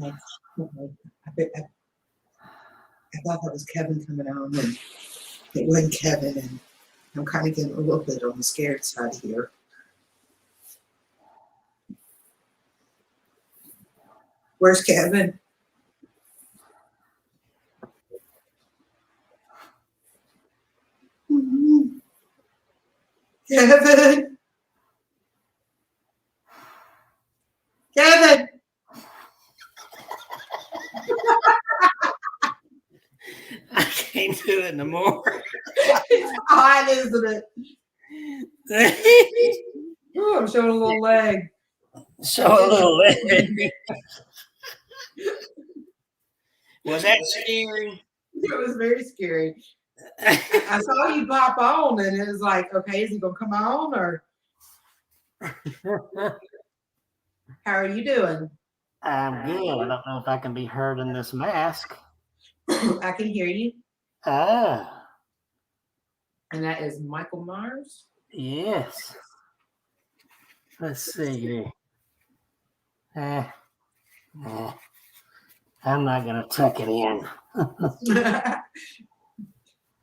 Okay. Okay. I thought that was Kevin coming on, and it wasn't Kevin, and I'm kind of getting a little bit on the scared side here. Where's Kevin? Kevin! Kevin! I can't do it no more. It's hot, isn't it? Ooh, I'm showing a little leg. Show a little leg. Was that scary? It was very scary. I saw you pop on, and it was like, okay, is he gonna come on, or how are you doing? I'm good. I don't know if I can be heard in this mask. I can hear you. Ah, And that is Michael Myers. yes. Let's see here. I'm not going to tuck it in.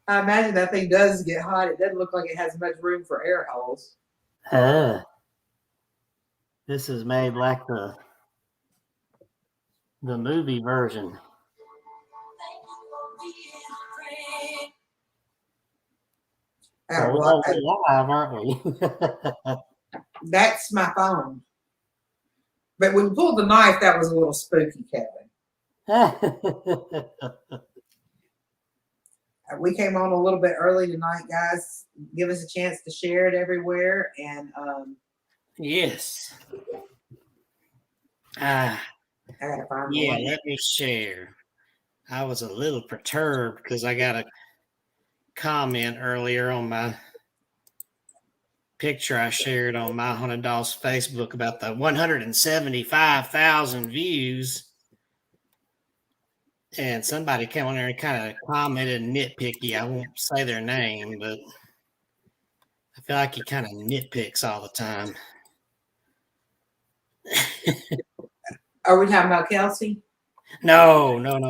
I imagine that thing does get hot. It doesn't look like it has much room for air holes. This is made like the movie version. We're live, aren't we? That's my phone. But when you pulled the knife, that was a little spooky, Kevin. We came on a little bit early tonight, guys. Give us a chance to share it everywhere. And yes. I gotta find let me share. I was a little perturbed because I got a comment earlier on my picture I shared on My Haunted Dolls Facebook about the 175,000 views. And somebody came on there and kind of commented nitpicky. I won't say their name, but I feel like he kind of nitpicks all the time. Are we talking about Kelsey? No, not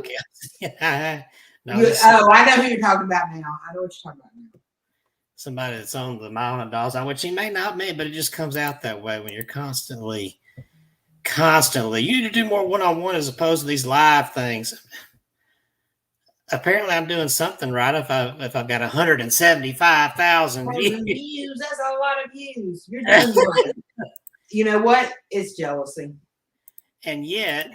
Kelsey. I know who you're talking about now. I know what you're talking about now. Somebody that's on the My Haunted Dolls, which he may not be, but it just comes out that way when you're constantly. You need to do more one-on-one as opposed to these live things. Apparently, I'm doing something right if I've got 175,000 views. That's a lot of views. You're doing right. You know what? It's jealousy. And yet,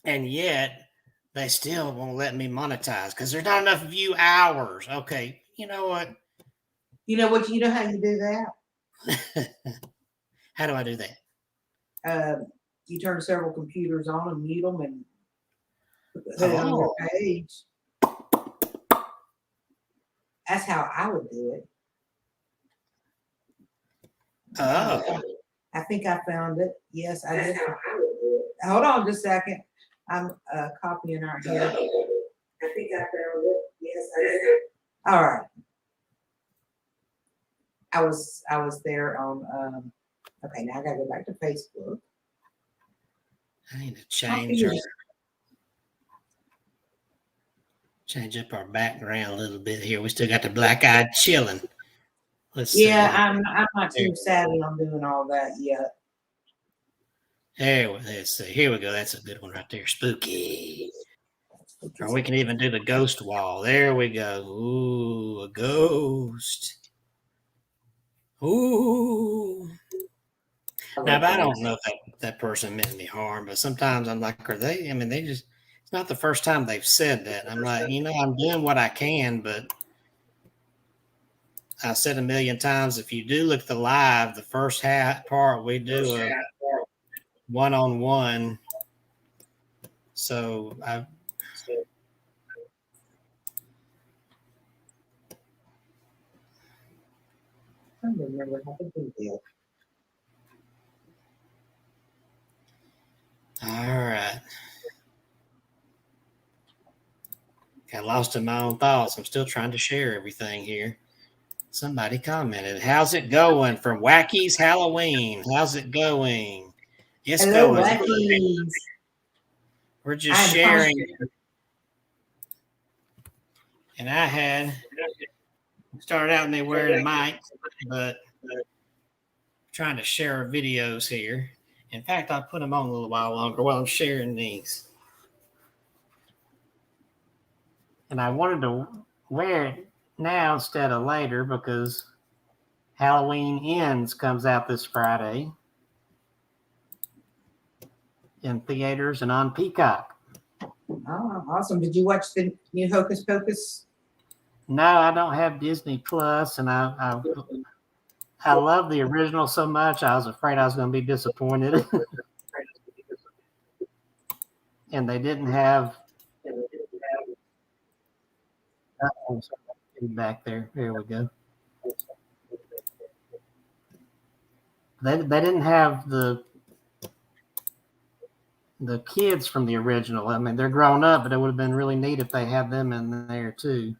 they still won't let me monetize because there's not enough view hours. Okay, you know what? You know what? You know how you do that? How do I do that? You turn several computers on and mute them and put it on your page. That's how I would do it. Oh. I think I found it. Yes, I did. Hold on just a second. I'm copying our here. I think I found it. Yes, I did. All right. I was there on okay, now I gotta go back to Facebook. I need to change up our background a little bit here. We still got the black-eyed chilling. Let's see. I'm not too savvy on doing all that yet. Let's see. Here we go. That's a good one right there. Spooky. Or we can even do the ghost wall. There we go. Ooh, a ghost. Ooh. Now, I don't know if that person meant any harm, but sometimes I'm like, it's not the first time they've said that. I'm like, I'm doing what I can, but I said a million times, if you do look at the live, the first part, we do a one-on-one. So I don't remember how to do that. All right. Got lost in my own thoughts. I'm still trying to share everything here. Somebody commented, "How's it going from Wacky's Halloween? How's it going?" Yes, Hello, fellas. Blackies. We're just I'm sharing. conscious. And I had started out and they wearing a mic, but trying to share our videos here. In fact, I'll put them on a little while longer while I'm sharing these. And I wanted to wear it now instead of later because Halloween Ends comes out this Friday in theaters and on Peacock. Oh, awesome. Did you watch the new Hocus Pocus? No, I don't have Disney Plus, and I love the original so much. I was afraid I was going to be disappointed. And they didn't have back there. Here we go. They didn't have the kids from the original. I mean, they're grown up, but it would have been really neat if they had them in there too.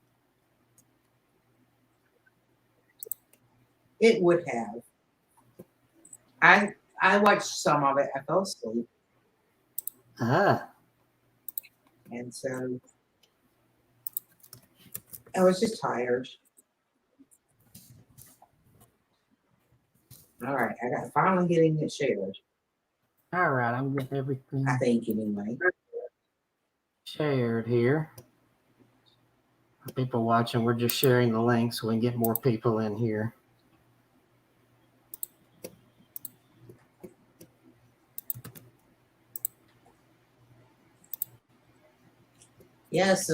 It would have. I watched some of it. I fell asleep. And so I was just tired. All right, I got finally getting it shared. All right, I'm getting everything. I think anyway. Shared here. For people watching, we're just sharing the link so we can get more people in here. Yes,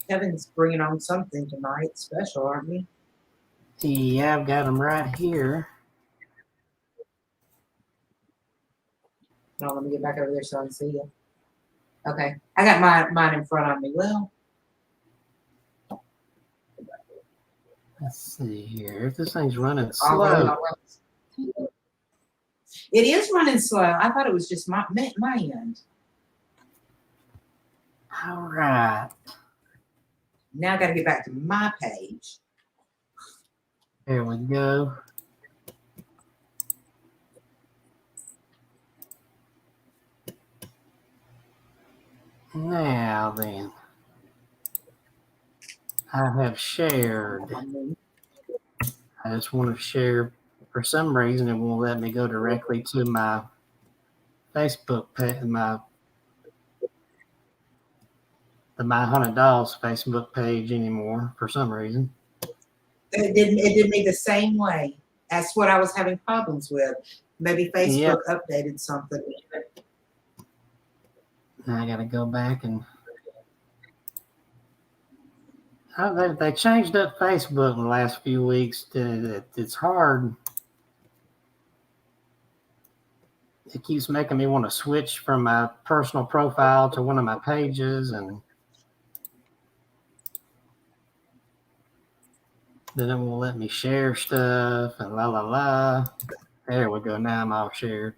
Kevin's bringing on something tonight, special, aren't we? Yeah, I've got them right here. No, let me get back over there so I can see you. Okay, I got mine in front of me. Well, Let's see here. If this thing's running slow. It is running slow. I thought it was just my end. All right. Now I got to get back to my page. There we go. Now then, I have shared. I just want to share. For some reason, it won't let me go directly to my Facebook page, the My Haunted Dolls Facebook page anymore. For some reason, It did me the same way. That's what I was having problems with. Maybe Facebook updated something. Now I got to go back and. They changed up Facebook in the last few weeks. It's hard. It keeps making me want to switch from my personal profile to one of my pages, and then it won't let me share stuff and la la la. There we go. Now I'm all shared.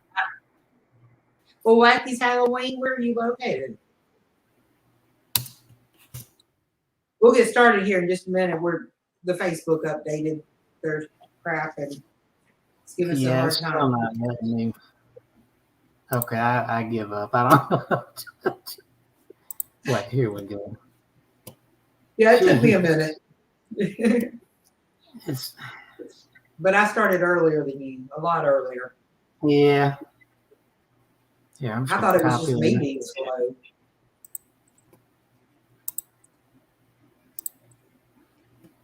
Well, Wacky's Halloween, where are you located? We'll get started here in just a minute. The Facebook updated their crap and it's giving us a hard time. Still not letting me. Okay, I give up. I don't know. Wait, here we go. Yeah, it took me a minute. But I started earlier than you, a lot earlier. Yeah. Yeah, I thought it was just me being slow.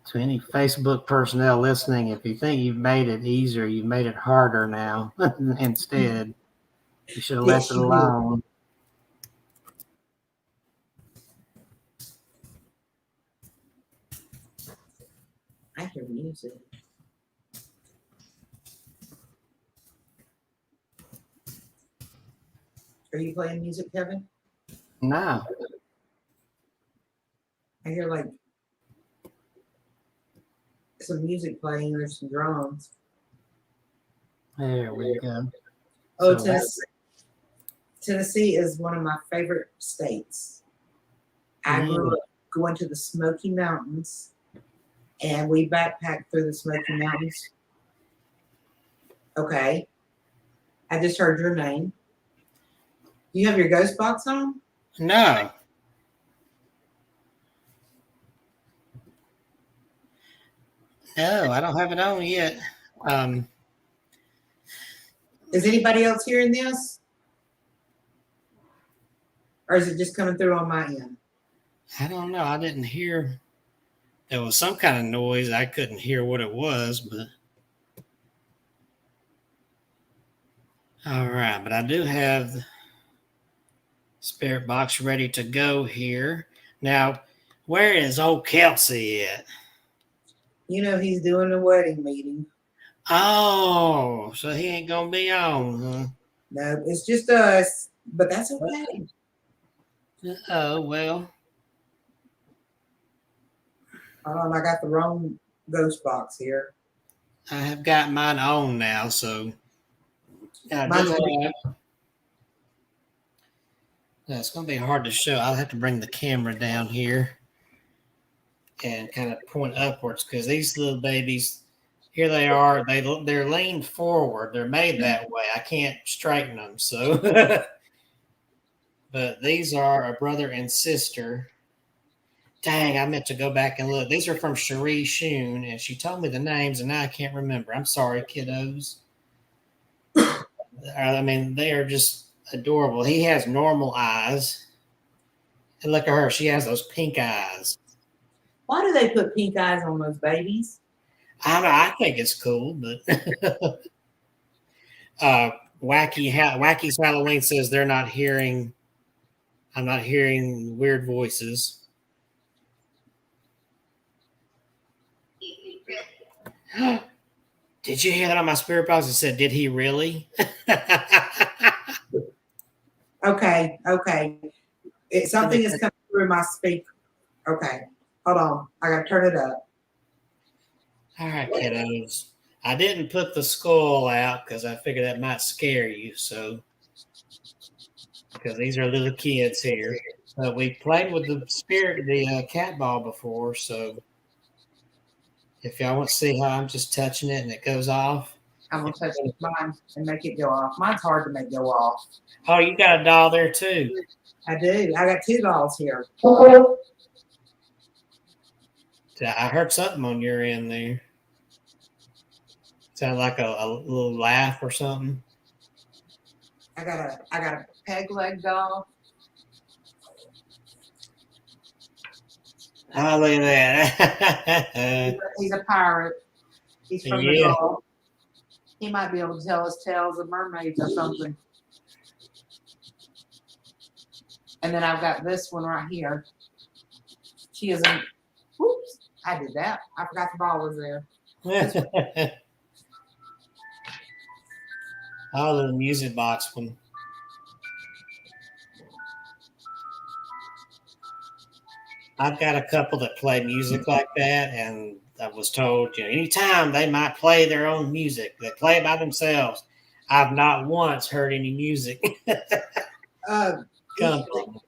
To any Facebook personnel listening, if you think you've made it easier, you've made it harder now. Instead, you should have left it alone. I hear music. Are you playing music, Kevin? No. I hear like some music playing. There's some drums. There we go. Oh, so Tennessee is one of my favorite states. I grew up going to the Smoky Mountains, and we backpacked through the Smoky Mountains. Okay. I just heard your name. You have your ghost box on? No. No, I don't have it on yet. Um, Is anybody else hearing this? Or is it just coming through on my end? I don't know. I didn't hear. There was some kind of noise. I couldn't hear what it was, but all right. But I do have the spirit box ready to go here. Now, where is old Kelsey at? You know he's doing a wedding meeting. Oh, so he ain't gonna be on, huh? No, it's just us, but that's okay. Oh well. Hold on, I got the wrong ghost box here. I have got mine on now, so I do Mine's have. Yeah, it's gonna be hard to show. I'll have to bring the camera down here and kind of point upwards because these little babies, here they are. They're leaned forward. They're made that way. I can't straighten them. So, but these are a brother and sister. Dang, I meant to go back and look. These are from Cherie Shun, and she told me the names, and now I can't remember. I'm sorry, kiddos. I mean, they are just adorable. He has normal eyes. And look at her. She has those pink eyes. Why do they put pink eyes on those babies? I think it's cool, but Wacky's Halloween says they're not hearing. I'm not hearing weird voices. Did you hear that on my spirit box? It said, "Did he really?" Okay. Something is coming through my speaker. Okay, hold on. I gotta turn it up. All right, kiddos. I didn't put the skull out because I figured that might scare you. So, because these are little kids here, but we played with the cat ball before. So, if y'all want to see how I'm just touching it and it goes off. I'm gonna touch mine and make it go off. Mine's hard to make go off. Oh, you got a doll there too. I do. I got two dolls here. I heard something on your end there. Sound like a little laugh or something. I got a peg leg doll. Oh, look at that. He's a pirate. He's from the Yeah. Gulf. He might be able to tell us tales of mermaids or something. And then I've got this one right here. She isn't. Whoops! I did that. I forgot the ball was there. Oh, the music box one. I've got a couple that play music like that, and I was told, anytime they might play their own music, they play it by themselves. I've not once heard any music come from them.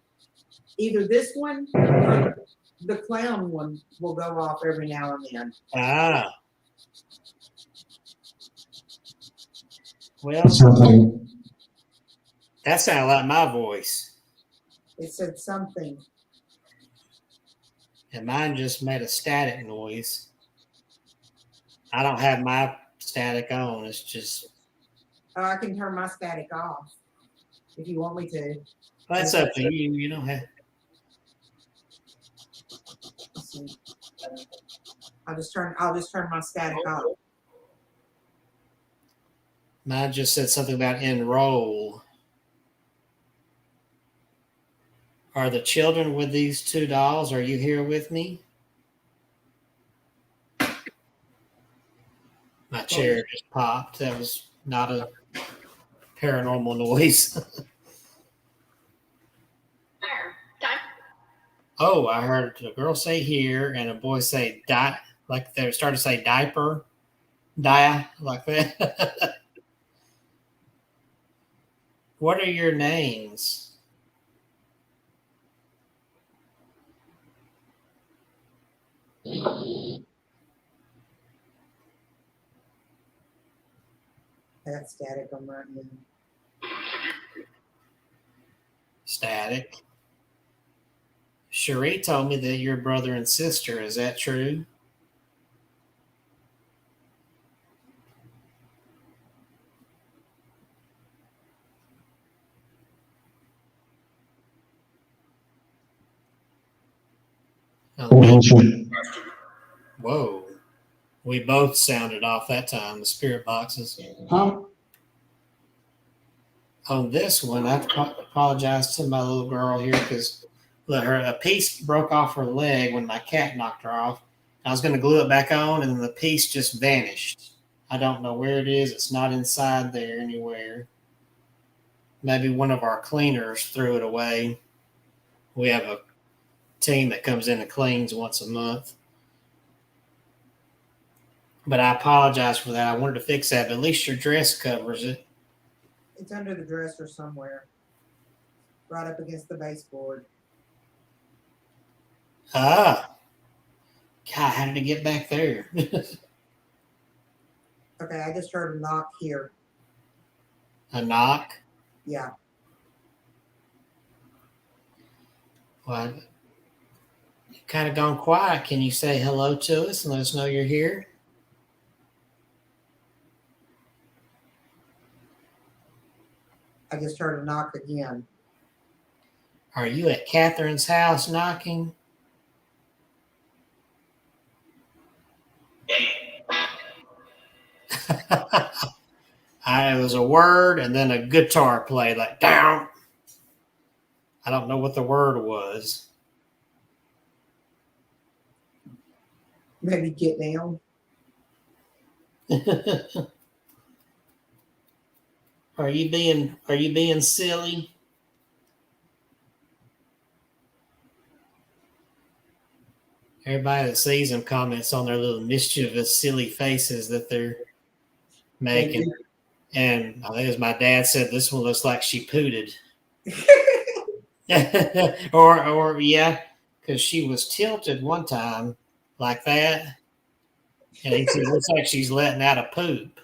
Either this one or the clown one will go off every now and then. Ah. Well, that sounded like my voice. It said something. And mine just made a static noise. I don't have my static on. It's just. Oh, I can turn my static off if you want me to. That's up to you. You don't have. I'll just turn my static off. Mine just said something about enroll. Are the children with these two dolls? Are you here with me? My chair just popped. That was not a paranormal noise. Oh, I heard a girl say here and a boy say die, like they're starting to say diaper, die, like that. What are your names? That static on my end. Static. Cherie told me that you're brother and sister. Is that true? Whoa. We both sounded off that time, the spirit boxes. Huh? On this one, I have to apologize to my little girl here because a piece broke off her leg when my cat knocked her off. I was going to glue it back on, and the piece just vanished. I don't know where it is. It's not inside there anywhere. Maybe one of our cleaners threw it away. We have a team that comes in and cleans once a month. But I apologize for that. I wanted to fix that, but at least your dress covers it. It's under the dresser somewhere. Right up against the baseboard. Ah. God, how did it get back there? Okay, I just heard a knock here. A knock? Yeah. Well, you've kind of gone quiet. Can you say hello to us and let us know you're here? I just heard a knock again. Are you at Catherine's house knocking? It was a word and then a guitar played like down. I don't know what the word was. Maybe get down. Are you being silly? Everybody that sees them comments on their little mischievous, silly faces that they're making. And I think as my dad said, this one looks like she pooted. or yeah, because she was tilted one time like that. And he said, it looks like she's letting out a poop.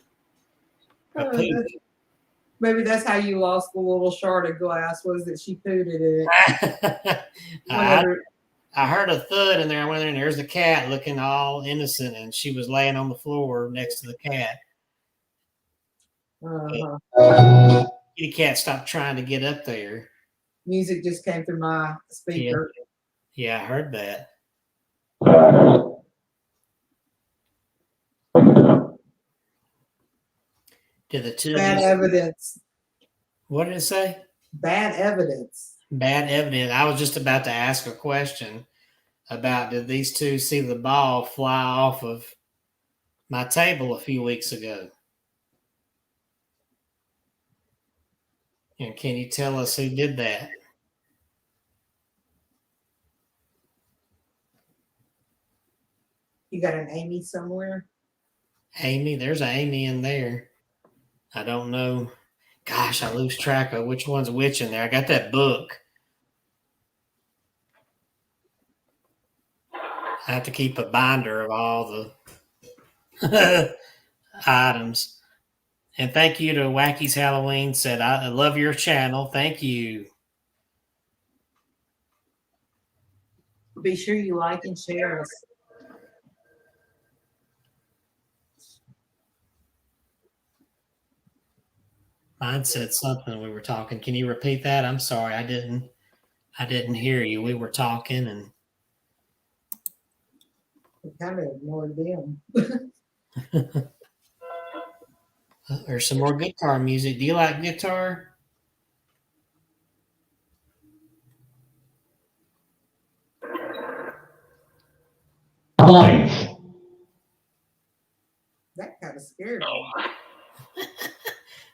Maybe that's how you lost the little shard of glass, was that she pooted in it. I heard a thud in there. I went in there, and there's the cat looking all innocent, and she was laying on the floor next to the cat. Kitty cat stopped trying to get up there. Music just came through my speaker. Yeah, I heard that. Did the two Bad evidence. What did it say? Bad evidence. Bad evidence. I was just about to ask a question about did these two see the ball fly off of my table a few weeks ago? And can you tell us who did that? You got an Amy somewhere? Amy? There's an Amy in there. I don't know. Gosh, I lose track of which one's which in there. I got that book. I have to keep a binder of all the items. And thank you to Wacky's Halloween said, I love your channel. Thank you. Be sure you like and share us. Mine said something when we were talking. Can you repeat that? I'm sorry, I didn't hear you. We were talking and We kind of ignored them. there's some more guitar music. Do you like guitar? That kind of scared me.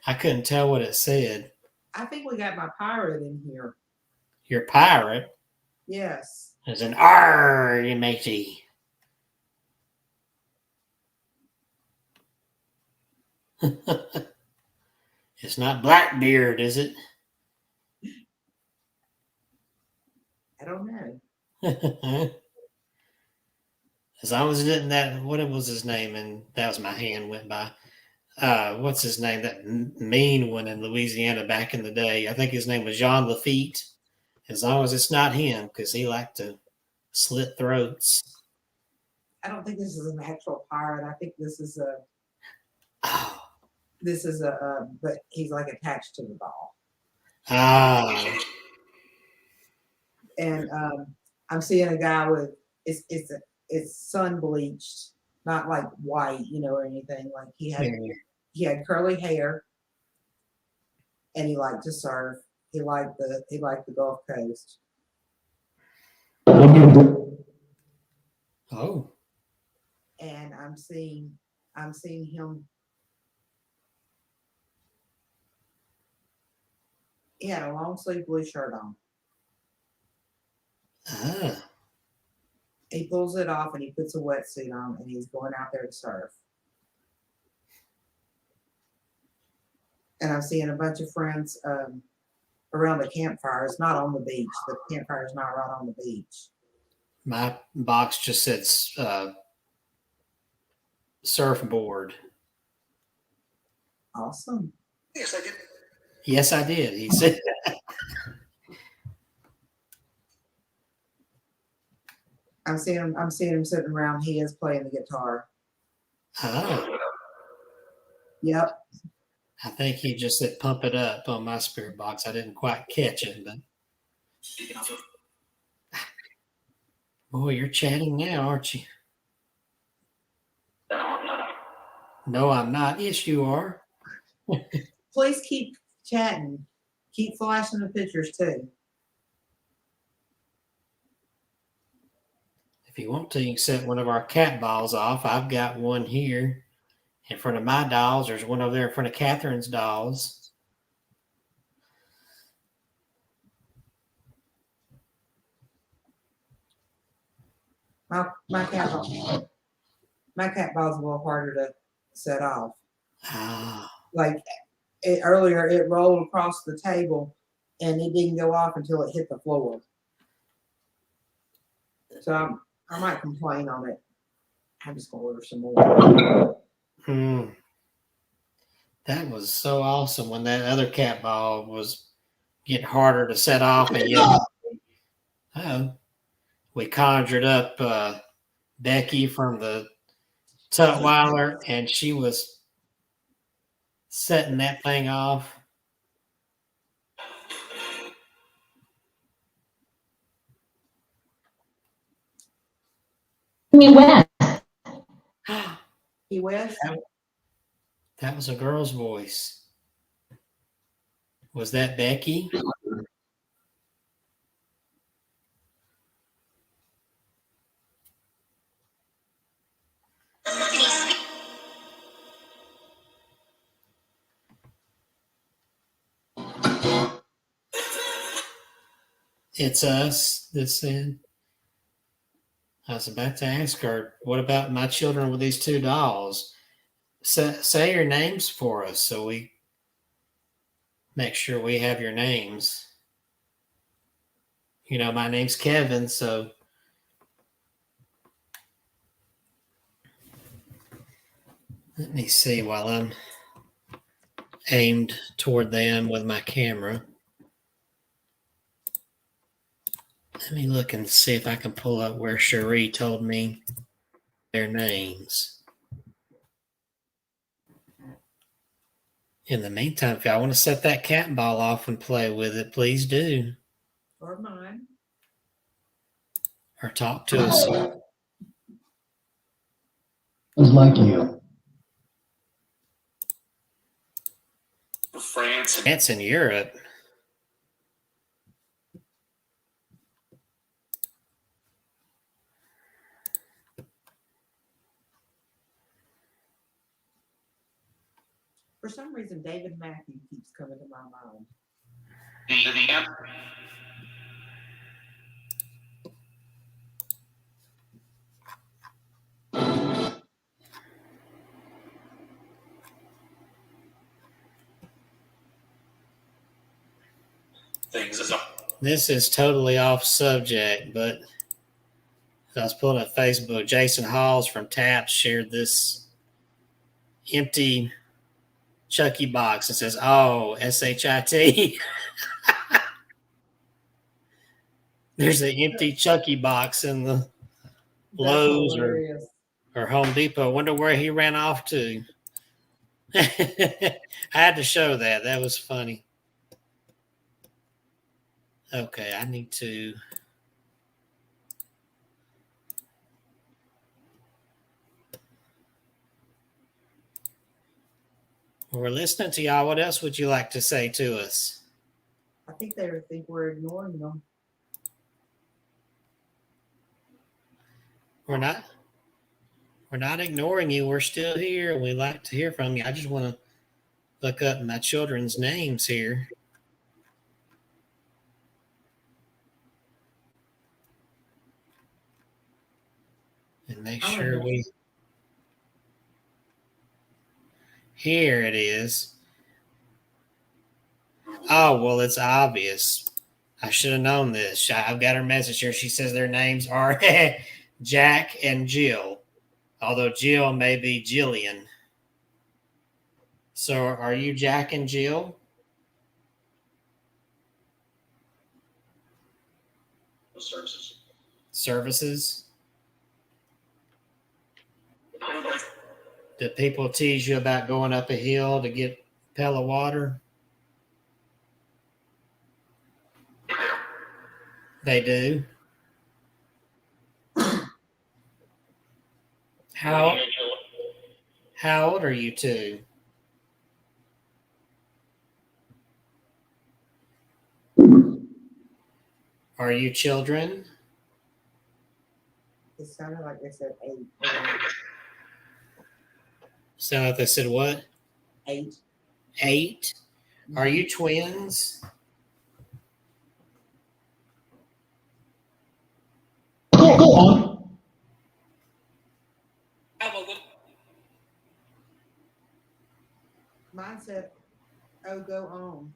I couldn't tell what it said. I think we got my pirate in here. Your pirate? Yes. There's an R, you matey. It's not Blackbeard, is it? I don't know. As long as it didn't what was his name, and that was my hand went by. what's his name? That mean one in Louisiana back in the day. I think his name was Jean Lafitte. As long as it's not him, because he liked to slit throats. I don't think this is an actual pirate. I think this is a. Oh. But he's like attached to the ball. Ah. And I'm seeing a guy with it's sun bleached, not like white, or anything. Like he had curly hair, and he liked to surf. He liked the Gulf Coast. Oh. And I'm seeing him. He had a long sleeve blue shirt on. Ah. He pulls it off and he puts a wetsuit on and he's going out there to surf. And I'm seeing a bunch of friends around the campfire. It's not on the beach. The campfire is not right on the beach. My box just said surfboard. Awesome. Yes, I did. Yes, I did. He said. I'm seeing him sitting around. He is playing the guitar. Oh. Yep. I think he just said pump it up on my spirit box. I didn't quite catch it, but boy, you're chatting now, aren't you? No, I'm not. Yes, you are. Please keep chatting. Keep flashing the pictures too. If you want to, you can set one of our cat balls off. I've got one here in front of my dolls. There's one over there in front of Catherine's dolls. My cat ball's a little harder to set off. Ah. Like earlier, it rolled across the table and it didn't go off until it hit the floor. So I might complain on it. I'm just gonna order some more. That was so awesome when that other cat ball was getting harder to set off, and yet we conjured up Becky from the Tutwiler, and she was setting that thing off. West. He West? That was a girl's voice. Was that Becky? It's us that's in. I was about to ask her, what about my children with these two dolls? Say your names for us so we make sure we have your names. My name's Kevin, so let me see while I'm aimed toward them with my camera. Let me look and see if I can pull up where Cherie told me their names. In the meantime, if y'all want to set that cat ball off and play with it, please do. Or mine. Or talk to us. Who's like you? France and Europe. For some reason, David Matthew keeps coming to my mind. This is totally off subject, but I was pulling up Facebook. Jason Halls from TAPS shared this empty Chucky box. It says, "Oh, SHIT." There's an empty Chucky box in the Lowe's or Home Depot. I wonder where he ran off to. I had to show that. That was funny. Okay, I need to. We're listening to y'all. What else would you like to say to us? I think they think we're ignoring them. We're not ignoring you. We're still here. We like to hear from you. I just want to look up my children's names here. And make sure we. Here it is. Oh, well, it's obvious. I should have known this. I've got her message here. She says their names are Jack and Jill, although Jill may be Jillian. So are you Jack and Jill? Services? Do people tease you about going up a hill to get a pail of water? They do. How old are you two? Are you children? It sounded like they said 8. Sound like they said what? 8. 8? Are you twins? Go on. Mine said, "Oh, go on."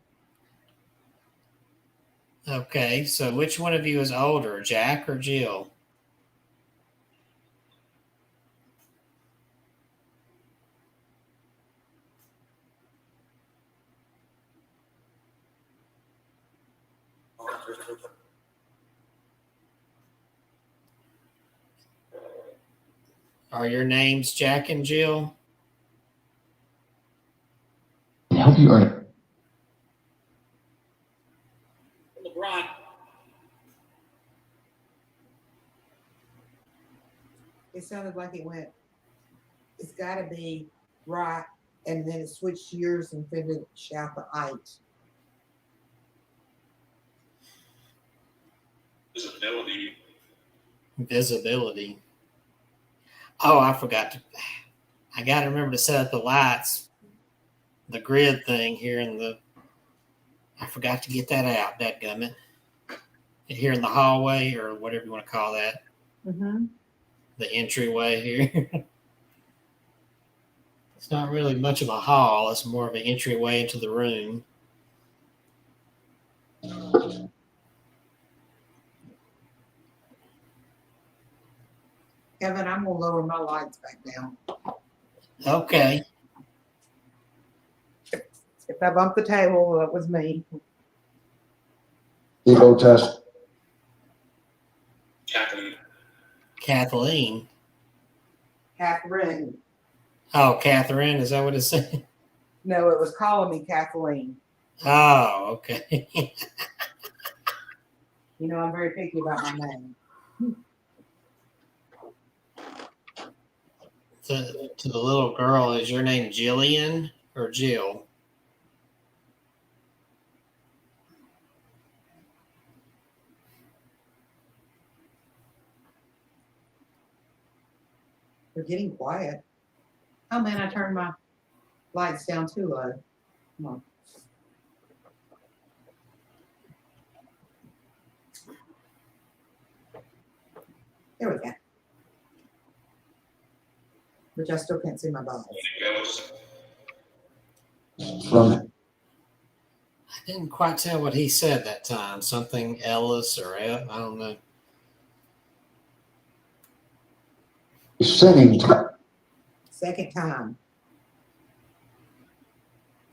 Okay, so which one of you is older, Jack or Jill? Are your names Jack and Jill? Can I help you or LeBron. It sounded like it went, it's got to be right, and then it switched gears and finished out the 8. Visibility. Oh, I forgot to. I got to remember to set up the lights, the grid thing here in the. I forgot to get that out. Dadgummit. Here in the hallway or whatever you want to call that. Mm-hmm. The entryway here. It's not really much of a hall. It's more of an entryway into the room. Kevin, I'm gonna lower my lights back down. Okay. If I bump the table, that was me. ego test? Kathleen. Catherine. Oh, Catherine. Is that what it said? No, it was calling me Kathleen. Oh, okay. You know, I'm very picky about my name. To the little girl, is your name Jillian or Jill? They're getting quiet. Oh man, I turned my lights down too low. Come on. There we go. Which I still can't see my balls. From it. I didn't quite tell what he said that time. Something Ellis or I don't know. Singing time. Second time.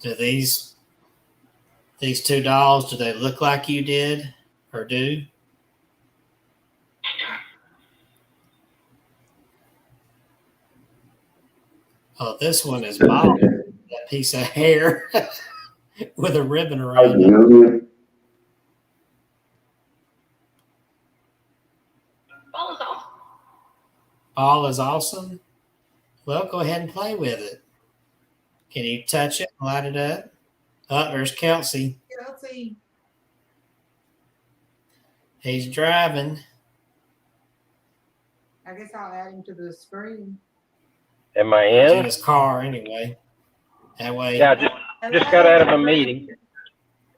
Do these two dolls, do they look like you did or do? Oh, this one is bald. That piece of hair with a ribbon around it. Ball is awesome. Well, go ahead and play with it. Can you touch it and light it up? Oh, there's Kelsey. Kelsey. He's driving. I guess I'll add him to the screen. Am I He's in in? his car anyway. That way. Yeah, just got out of a meeting.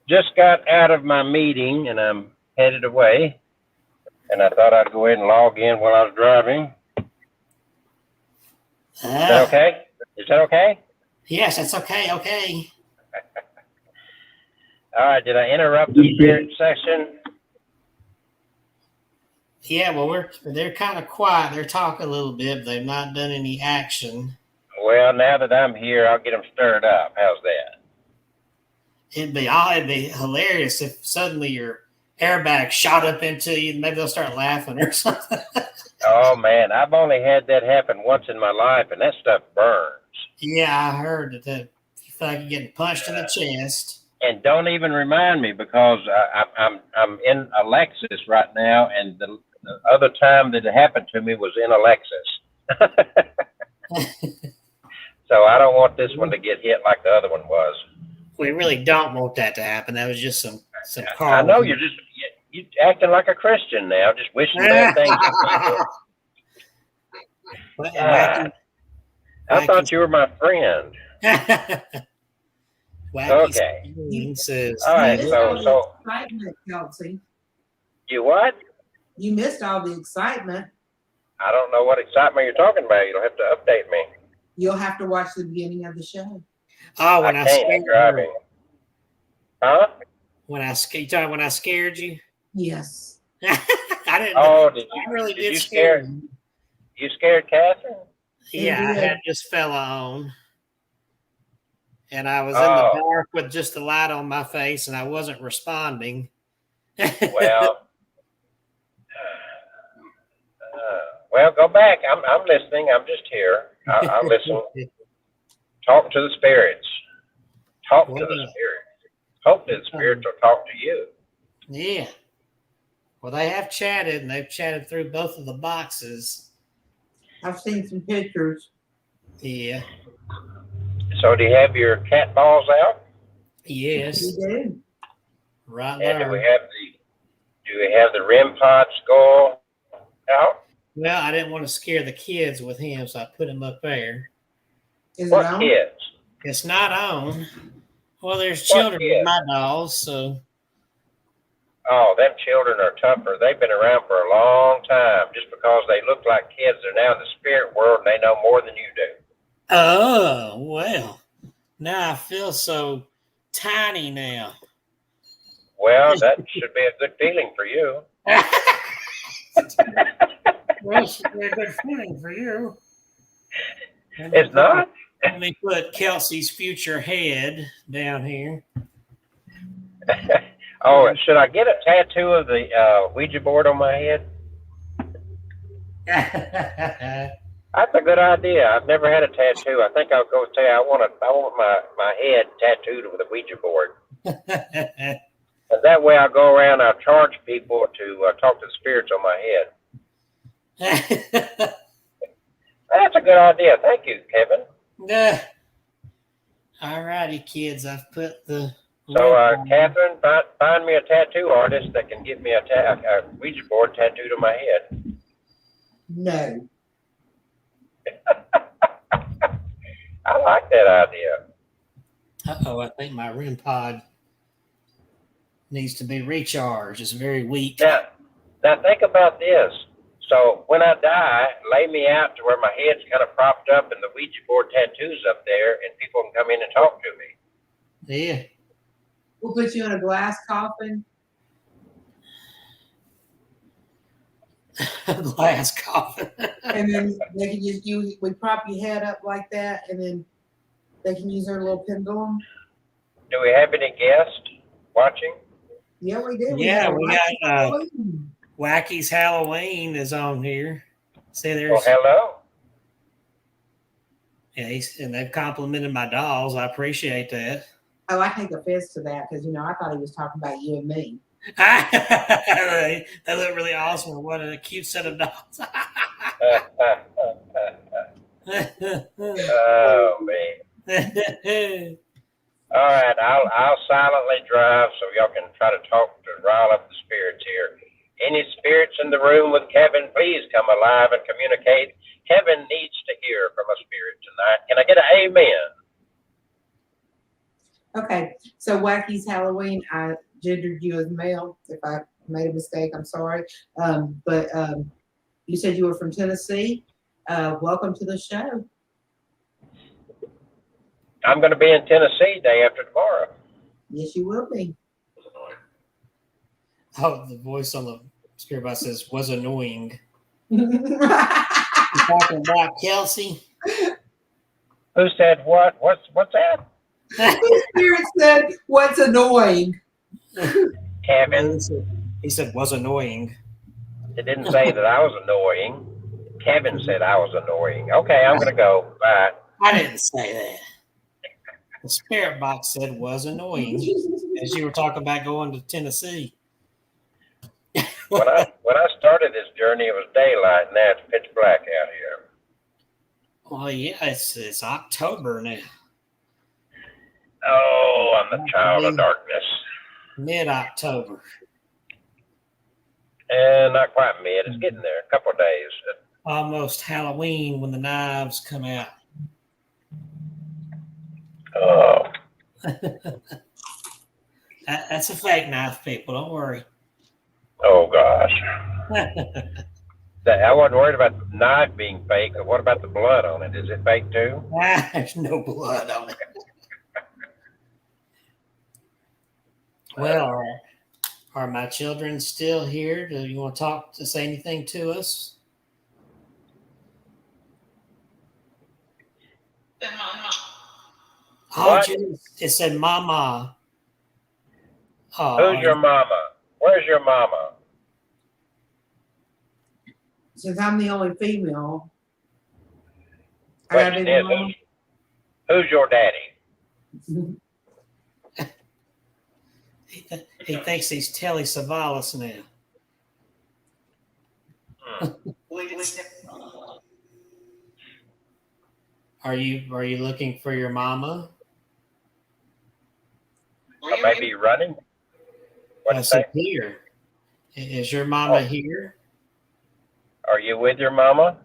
Just got out of my meeting and I'm headed away. And I thought I'd go ahead and log in while I was driving. Is that okay? Is that okay? Yes, that's okay. Okay. All right. Did I interrupt the spirit session? Yeah, well, they're kind of quiet. They're talking a little bit, but they've not done any action. Well, now that I'm here, I'll get them stirred up. How's that? It'd be hilarious if suddenly your airbag shot up into you. Maybe they'll start laughing or something. Oh, man. I've only had that happen once in my life, and that stuff burns. Yeah, I heard that you feel like you're getting punched in the chest. And don't even remind me because I'm in Alexis right now, and the other time that it happened to me was in Alexis. So I don't want this one to get hit like the other one was. We really don't want that to happen. That was just some car. I know you're acting like a Christian now, just wishing bad things on people. I thought you were my friend. Okay. Says, all right. So excitement, Kelsey. You what? You missed all the excitement. I don't know what excitement you're talking about. You'll have to update me. You'll have to watch the beginning of the show. Oh, when I can't. Driving. Huh? When I scared you? Yes. I didn't. Oh, I really did you scare you. You scared Catherine? Yeah, I had this fella on, and I was in the dark with just the light on my face, and I wasn't responding. Well, go back. I'm listening. I'm just here. I'll listen. Talk to the spirits. Talk to the spirits. Hopefully the spirits will talk to you. Yeah. Well, they have chatted, and they've chatted through both of the boxes. I've seen some pictures. Yeah. So do you have your cat balls out? Yes. We do. Right and there. Do we have the REM pod skull out? Well, I didn't want to scare the kids with him, so I put him up there. Is what it on? Kids? It's not on. Well, there's children with my dolls, so. Oh, them children are tougher. They've been around for a long time. Just because they look like kids, they're now in the spirit world, and they know more than you do. Oh, well. Now I feel so tiny now. Well, that should be a good feeling for you. Well, it should be a good feeling for you. It's not? Let me put Kelsey's future head down here. Oh, should I get a tattoo of the Ouija board on my head? That's a good idea. I've never had a tattoo. I think I'll go say I want my head tattooed with a Ouija board. And that way I'll go around, I'll charge people to talk to the spirits on my head. That's a good idea. Thank you, Kevin. All righty, kids. I've put the... So, Catherine, find me a tattoo artist that can get me a Ouija board tattooed on my head. No. I like that idea. Uh-oh, I think my REM pod needs to be recharged. It's very weak. Now think about this. So when I die, lay me out to where my head's kind of propped up and the Ouija board tattoo's up there, and people can come in and talk to me. Yeah. We'll put you in a glass coffin. A glass coffin. And then they can just we prop your head up like that, and then they can use their little pendulum Do we have any guests watching? Yeah, we do. Yeah, we got Halloween. Wacky's Halloween is on here. See, Well, there's hello. yeah, and they've complimented my dolls. I appreciate that. Oh, I take offense to that because I thought he was talking about you and me. They look really awesome. What a cute set of dolls. Oh man. All right, I'll silently drive so y'all can try to talk to rile up the spirits here. Any spirits in the room with Kevin, please come alive and communicate. Kevin needs to hear from a spirit tonight. Can I get an amen? Okay, so Wacky's Halloween, I gendered you as male. If I made a mistake, I'm sorry. But you said you were from Tennessee. Welcome to the show. I'm going to be in Tennessee day after tomorrow. Yes, you will be. Oh, the voice on the spirit box says was annoying. Who You talking about Kelsey? Who said what? What's that? Spirit said, "What's annoying?" Kevin. He said was annoying. It didn't say that I was annoying. Kevin said I was annoying. Okay, I'm going to go. Bye. I didn't say that. The spirit box said was annoying as you were talking about going to Tennessee. When I started this journey, it was daylight. Now it's pitch black out here. Well, yeah, it's October now. Oh, I'm the child of darkness. Mid-October. And not quite mid. It's getting there. A couple of days. Almost Halloween when the knives come out. Oh, That's a fake knife, people. Don't worry. oh gosh. I wasn't worried about the knife being fake. But what about the blood on it? Is it fake too? There's no blood on it. Well, are my children still here? Do you want to say anything to us? Oh, What? it said mama. Oh, Who's your mama? Where's your mama? Since I'm the only female, I gotta Question be is, the mom. who's your daddy? He thinks he's Telly Savalas now. Are you looking for your mama? I may be running. What'd you say? Here. Is your mama here? Are you with your mama?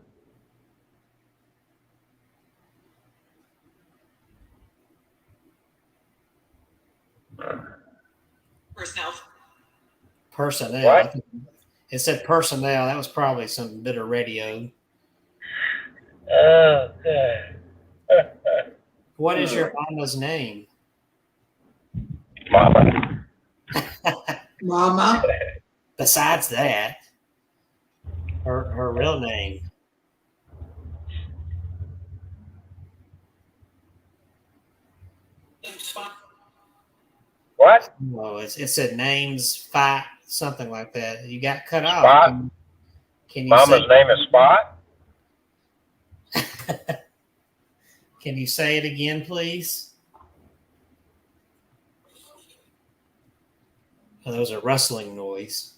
Personnel. What? It said personnel. That was probably some bit of radio. What is your mama's name? Mama. Mama. Besides that, her real name. What? No, it said names, fight, something like that. You got cut off. Spot? Can you Mama's name is Spot? Can you say it again, please? Oh, that was a rustling noise.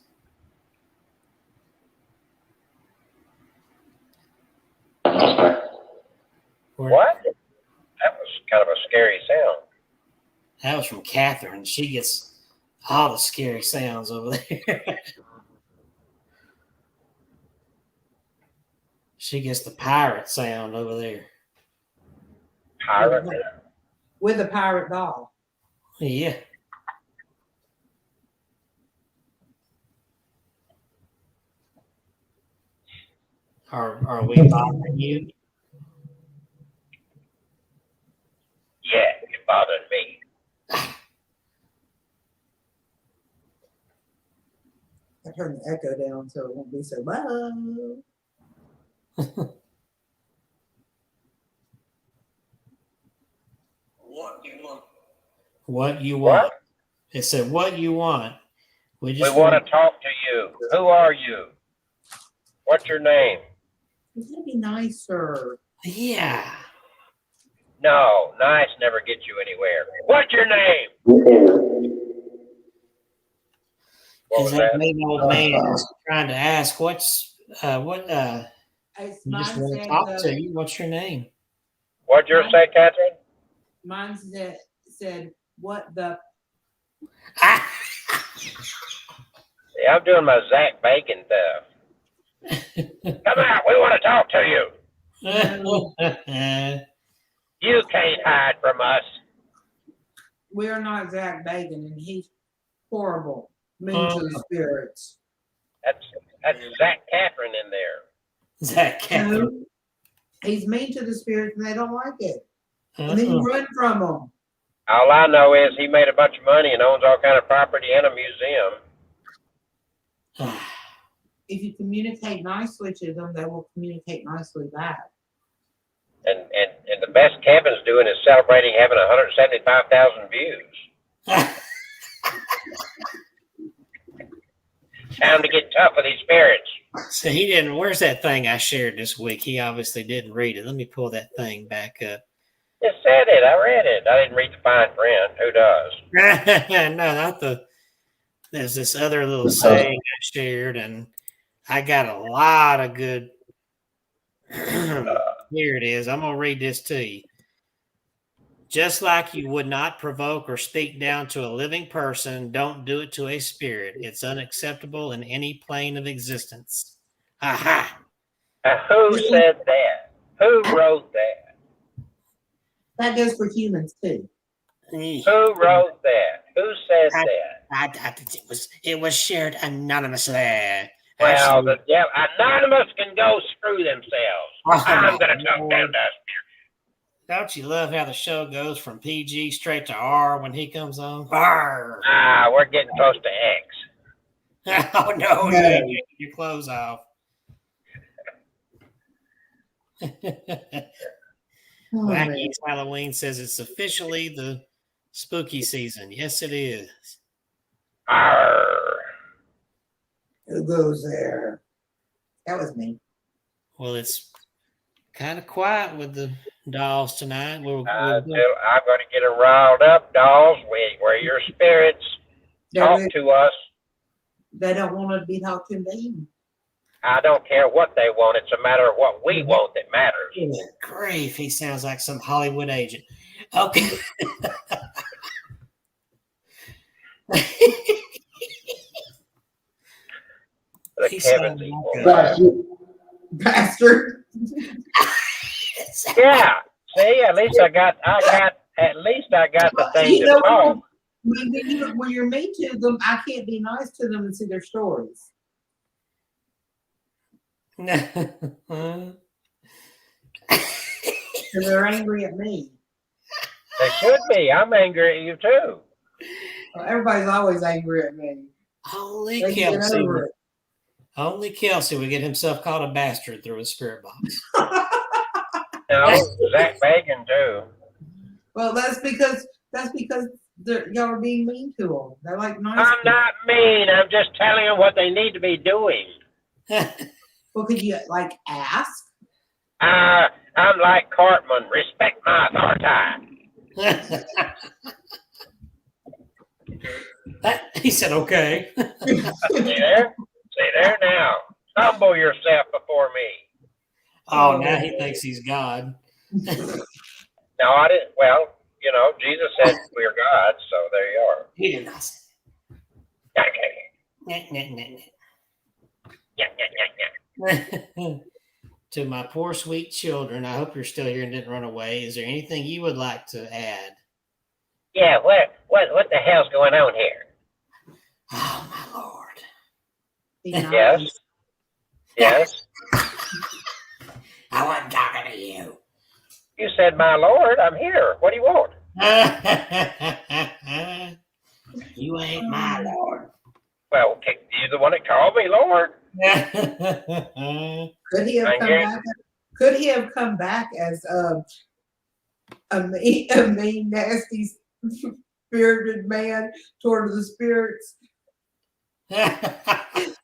What? That was kind of a scary sound. That was from Catherine. She gets all the scary sounds over there. She gets the pirate sound over there. Pirate? With a pirate doll. Yeah. Are we bothering you? Yeah, it bothered me. I turn the echo down so it won't be so loud. What you want? What? It said, "What you want?" We We just want to talk to you. Who are you? What's your name? It's gonna be nicer. Yeah. No, nice never gets you anywhere. What's your name? What Is was that that? mean old man is trying to ask what's what? It's, You just mine want to said talk the, to you. What's your name? What'd yours say, Catherine? mine said what the Ah! Yeah, I'm doing my Zach Bacon stuff. Come out. We want to talk to you. no, You can't hide from us. we're not Zach Bacon, and he's horrible, mean to the spirits. That's Zach Catherine in there. Zach Catherine. No, he's mean to the spirits, and they don't like it. And then you run from them. All I know is he made a bunch of money and owns all kind of property and a museum. If you communicate nicely to them, they will communicate nicely back. And the best Kevin's doing is celebrating having 175,000 views. Time to get tough with these spirits. So he didn't. Where's that thing I shared this week? He obviously didn't read it. Let me pull that thing back up. It said it. I read it. I didn't read the fine print. Who does? No, not the. There's this other little saying I shared, and I got a lot of good. Here it is. I'm gonna read this to you. Just like you would not provoke or speak down to a living person, don't do it to a spirit. It's unacceptable in any plane of existence. Aha! Who said that? Who wrote that? That goes for humans too. Who wrote that? Who said that? It was shared anonymously. Well, Anonymous can go screw themselves. I'm going to talk down to us. Don't you love how the show goes from PG straight to R when he comes on? R. We're getting close to X. Oh, no, you ain't taking your clothes off. Wacky's Halloween says it's officially the spooky season. Yes, it is. Arr. Who goes there? That was me. Well, it's kind of quiet with the dolls tonight. I'm going to get them riled up, dolls. Where your spirits talk to us. They don't want to be talked to me. I don't care what they want. It's a matter of what we want that matters. Good grief, he sounds like some Hollywood agent. Okay. Kevin's Bastard. Yeah. See, at least I got the thing to talk. When you're mean to them, I can't be nice to them and see their stories. Because they're angry at me. They should be. I'm angry at you too. Well, everybody's always angry at me. Only They get Kelsey. over it. Only Kelsey would get himself called a bastard through his spirit box. No, Zach Bacon too. Well, that's because y'all are being mean to them. They're like nice. I'm not mean. I'm just telling them what they need to be doing. Well, could you like ask? I'm like Cartman. Respect my authority. He said, "Okay." See there? See there now. Humble yourself before me. Oh, now he thinks he's God. No, I didn't. Well, Jesus said we're God, so there you are. He did not say that. To my poor sweet children, I hope you're still here and didn't run away. Is there anything you would like to add? Yeah, what the hell's going on here? Oh my Lord. Yes. Yes. I wasn't talking to you. You said, my Lord, I'm here. What do you want? You ain't my Lord. Well, you're the one that called me Lord. Could he have come back? Could he have come back as a mean, nasty spirited man toward the spirits disguised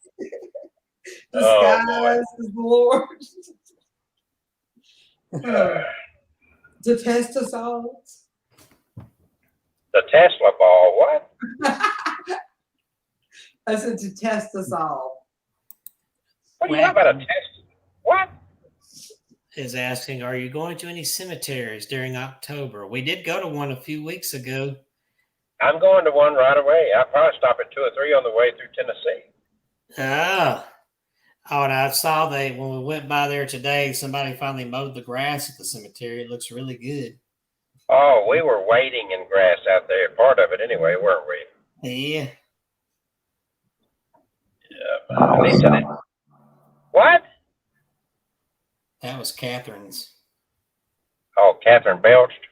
as the Lord to test us all. The Tesla ball, what? I said to test us all. What do you know about a test? What? Is asking, are you going to any cemeteries during October? We did go to one a few weeks ago. I'm going to one right away. I'll probably stop at 2 or 3 on the way through Tennessee. Oh, and I saw when we went by there today, somebody finally mowed the grass at the cemetery. It looks really good. Oh, we were wading in grass out there, part of it anyway, weren't we? Yeah. Yeah. At least I did. What? That was Catherine's. Oh, Catherine belched.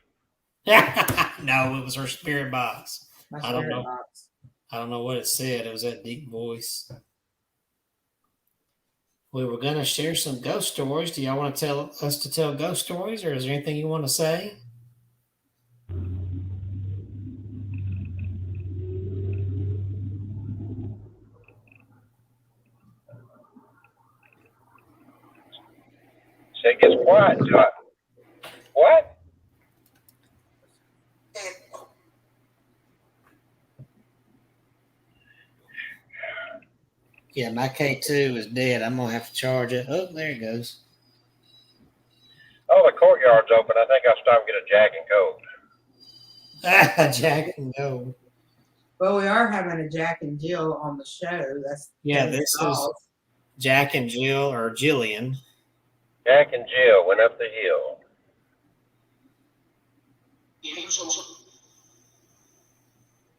No, it was her spirit box. My I don't spirit know. box. I don't know what it said. It was that deep voice. We were going to share some ghost stories. Do y'all want to tell us to tell ghost stories, or is there anything you want to say? So it gets quiet. What? Yeah, my K2 is dead. I'm going to have to charge it. Oh, there it goes. Oh, the courtyard's open. I think I'll stop and get a Jack and Coke. Jack and go. Well, we are having a Jack and Jill on the show. That's This is Jack and Jill, or Jillian. Jack and Jill went up the hill.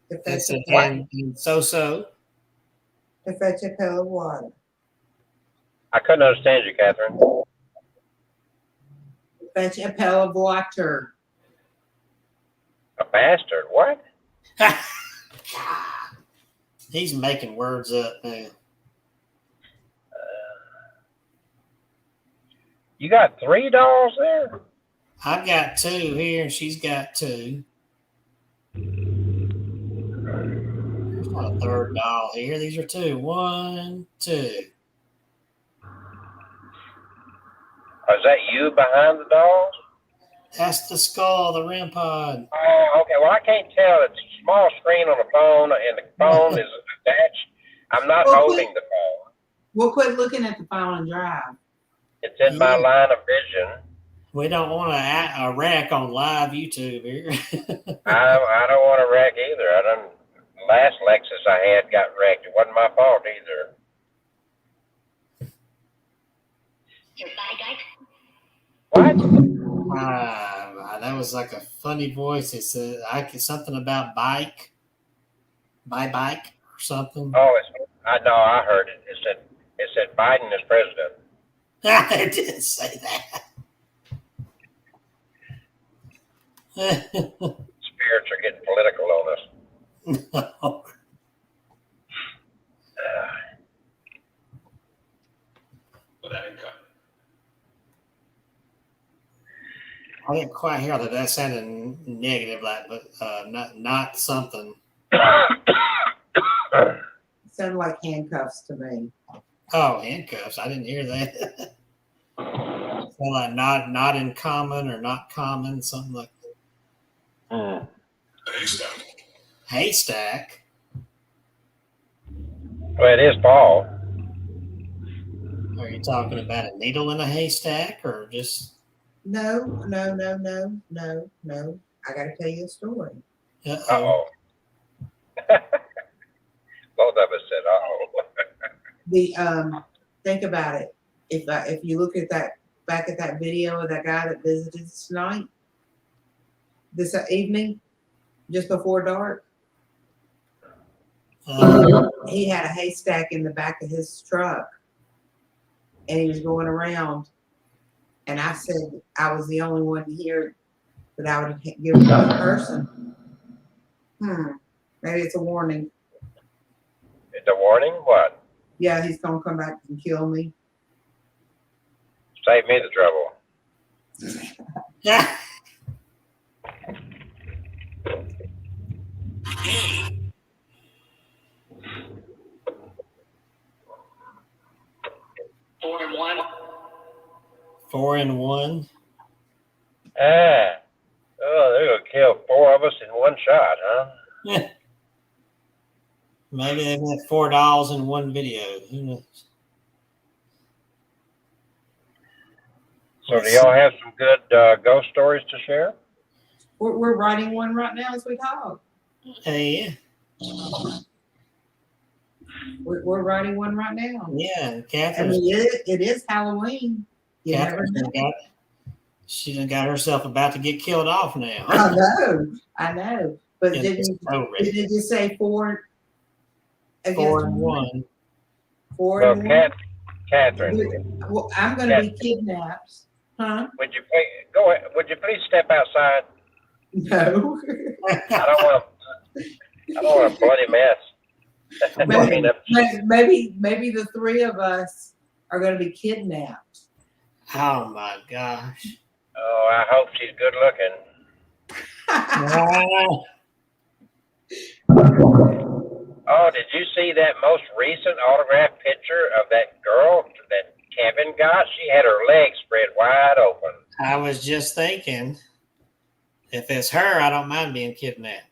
to That's fetch it. And so. to fetch a pail of water. I couldn't understand you, Catherine. Fetch a pail of water. A bastard? What? He's making words up now. You got 3 dolls there? I've got 2 here, and she's got 2. There's not a third doll here. These are 2. 1, 2. Is that you behind the dolls? That's the skull, the REM pod. Oh, okay. Well, I can't tell. It's a small screen on the phone, and the phone is attached. I'm not holding the phone. We'll quit looking at the phone and drive. It's in my line of vision. We don't want a wreck on live YouTube here. I don't want to wreck either. Last Lexus I had got wrecked. It wasn't my fault either. What? That was like a funny voice. It said something about bike or something. Oh, I know. I heard it. It said Biden is president. It didn't say that. Spirits are getting political on us. No. I didn't quite hear that. That sounded negative, but not something. It sounded like handcuffs to me. Oh, handcuffs! I didn't hear that. Well, like not in common or not common, something like that. Haystack. Well, it is fall. Are you talking about a needle in a haystack, or just? No. I got to tell you a story. Uh-oh. Both of us said, The think about it. If you look at back at that video of that guy that visited us tonight, this evening, just before dark, he had a haystack in the back of his truck, and he was going around. And I said I was the only one here that I would give it to a person. Maybe it's a warning. it's a warning? What? Yeah, he's gonna come back and kill me. Save me the trouble. 4-in-1. Ah. Oh, they're gonna kill 4 of us in one shot, huh? Maybe they met $4 in one video. Who knows? So do y'all have some good ghost stories to share? We're writing one right now as we talk. Hey, We're writing one right now. yeah, I Catherine. mean, it is Halloween. You never know. She done got herself about to get killed off now. I know. But Yeah, didn't it just say 4 against 4-in-1. 4 Well, and 1? Catherine, Well, I'm going to be kidnapped. Huh? would you please step outside? No. I don't want a bloody mess. I mean, maybe the 3 of us are going to be kidnapped. Oh my gosh. oh, I hope she's good looking. Oh, did you see that most recent autographed picture of that girl that Kevin got? She had her legs spread wide open. I was just thinking, if it's her, I don't mind being kidnapped.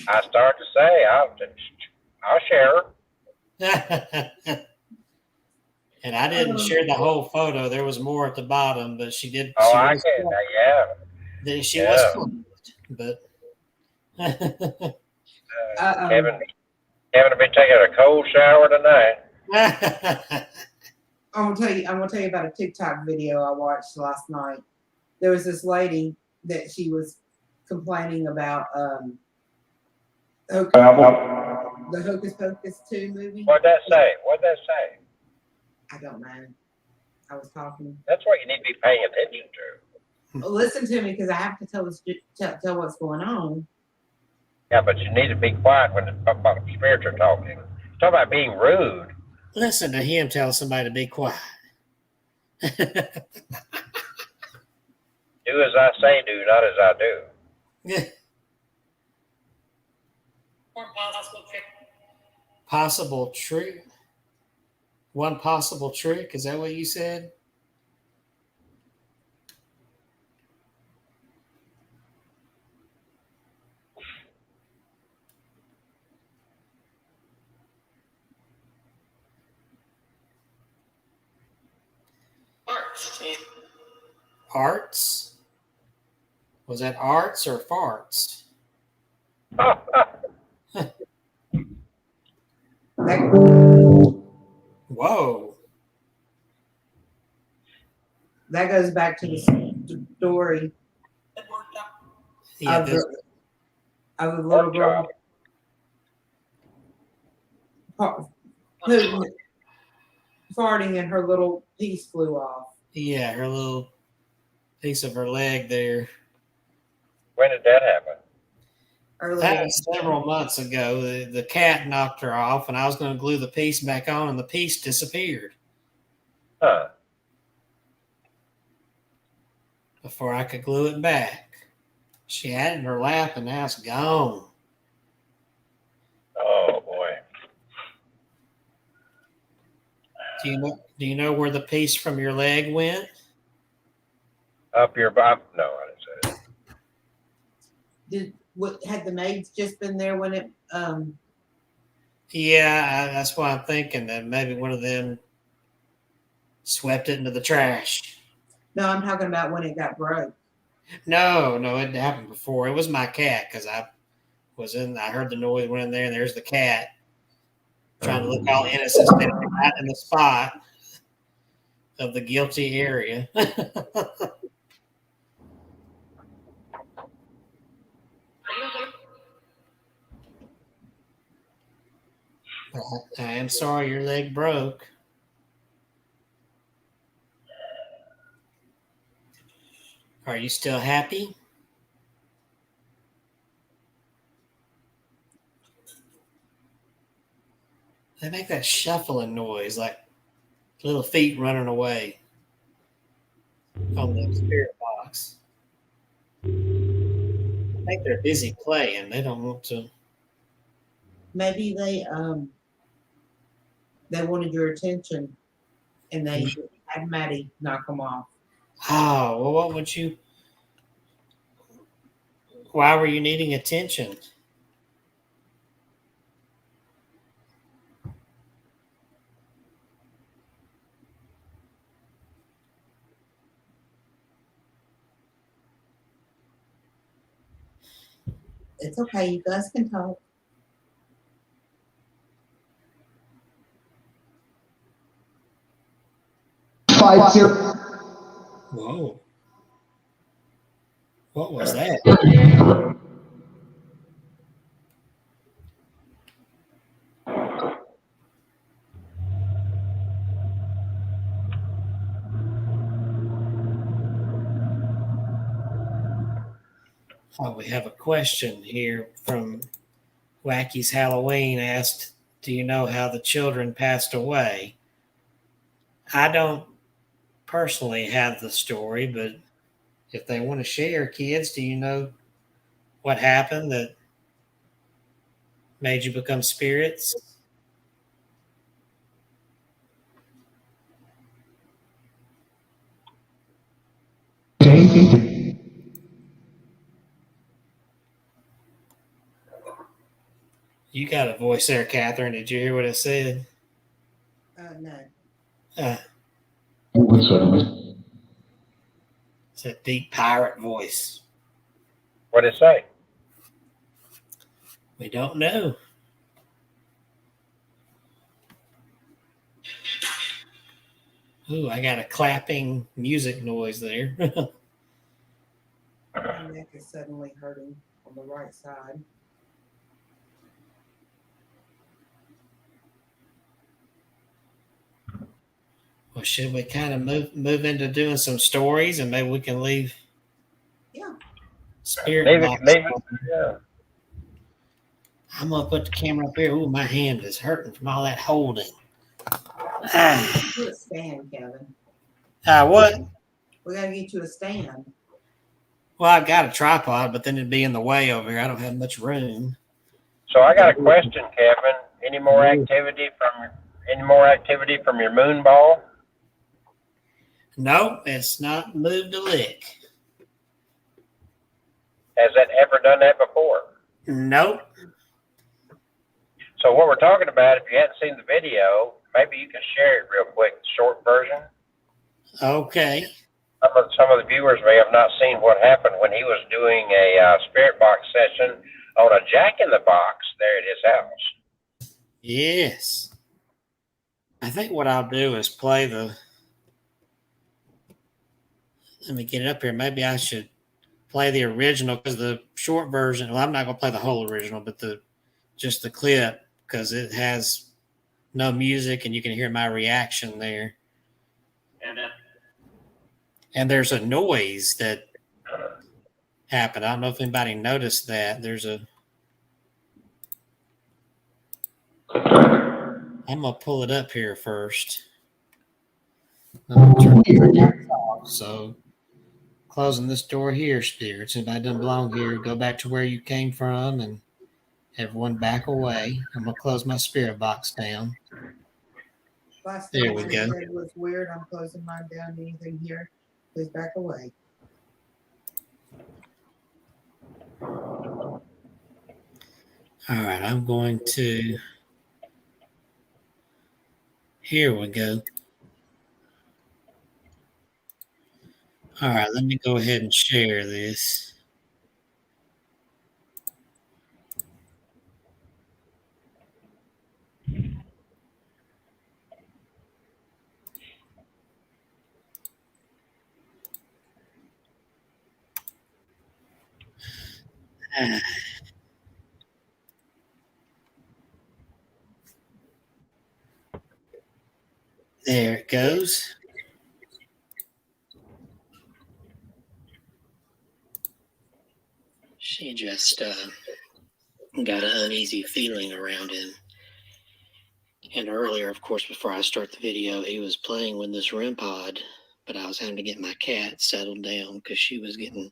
I started to say, I'll share her. And I didn't share the whole photo. There was more at the bottom, but she did. Oh, She I was, can. Yeah. she Yeah. was close, but Kevin will be taking a cold shower tonight. I'm gonna tell you about a TikTok video I watched last night. There was this lady that she was complaining about the Hocus Pocus 2 movie. What'd that say? I don't know. I was talking. That's what you need to be paying attention to. Well, listen to me because I have to tell what's going on. Yeah, but you need to be quiet when it's about spiritual talking. Talk about being rude. listen to him tell somebody to be quiet. Do as I say, do not as I do. Possible trick. One possible trick. Is that what you said? Arts? Was that arts or farts? Whoa. That goes back to the story Yeah, of the little girl farting and her little piece flew off. yeah, her little piece of her leg there. When did that happen? That was several months ago. The cat knocked her off, and I was going to glue the piece back on, and the piece disappeared. Huh. Before I could glue it back. She had it in her lap, and now it's gone. Oh boy. Do you know where the piece from your leg went? Up your butt? No, I didn't say that. Had the maids just been there when it Yeah, that's why I'm thinking that maybe one of them swept it into the trash. No, I'm talking about when it got broke. No, it happened before. It was my cat because I heard the noise, went in there, and there's the cat trying to look all innocent, standing right in the spot of the guilty area. I am sorry your leg broke. Are you still happy? They make that shuffling noise like little feet running away on the spirit box. I think they're busy playing. They don't want to. Maybe they wanted your attention and they had Maddie knock them off. Oh, well, what would you? Why were you needing attention? It's okay. You guys can talk. Five zero. Whoa. What was that? Oh, we have a question here from Wacky's Halloween asked, do you know how the children passed away? I don't personally have the story, but if they want to share, kids, do you know what happened that made you become spirits? You got a voice there, Catherine. Did you hear what it said? No. It's a deep pirate voice. What did it say? We don't know. Ooh, I got a clapping music noise there. My neck is suddenly hurting on the right side. Well, should we kind of move into doing some stories and maybe we can leave Yeah. spirit box? Yeah. I'm gonna put the camera up here. Ooh, my hand is hurting from all that holding. Ah. Do a stand, Kevin. What? We gotta get you a stand. Well, I've got a tripod, but then it'd be in the way over here. I don't have much room. So I got a question, Kevin. Any more activity from your moon ball? Nope, it's not moved a lick. Has that ever done that before? Nope. So what we're talking about, if you hadn't seen the video, maybe you can share it real quick, the short version. Okay. Some of the viewers may have not seen what happened when he was doing a spirit box session on a jack-in-the-box there at his house. Yes. I think what I'll do is play let me get it up here. Maybe I should play the original because the short version, well, I'm not going to play the whole original, but just the clip because it has no music and you can hear my reaction there. And there's a noise that happened. I don't know if anybody noticed that. I'm going to pull it up here first. So, closing this door here, spirits. Anybody doesn't belong here, go back to where you came from and everyone back away. I'm going to close my spirit box down. Last There time we I go. said was weird. I'm closing mine down. Anything here, please back away. All right, I'm going to. Here we go. All right, let me go ahead and share this. There it goes. She just got an uneasy feeling around him. And earlier, of course, before I start the video, he was playing with this REM pod, but I was having to get my cat settled down because she was getting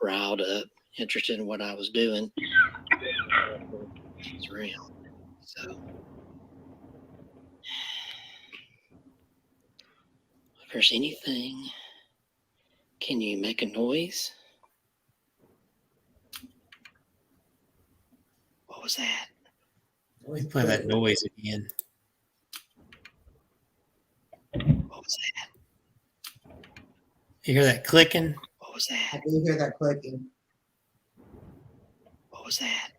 riled up, interested in what I was doing. She's around. So if there's anything Can you make a noise? What was that? Let me play that noise again. What was that? You hear that clicking? What was I that? do hear that clicking. What was that?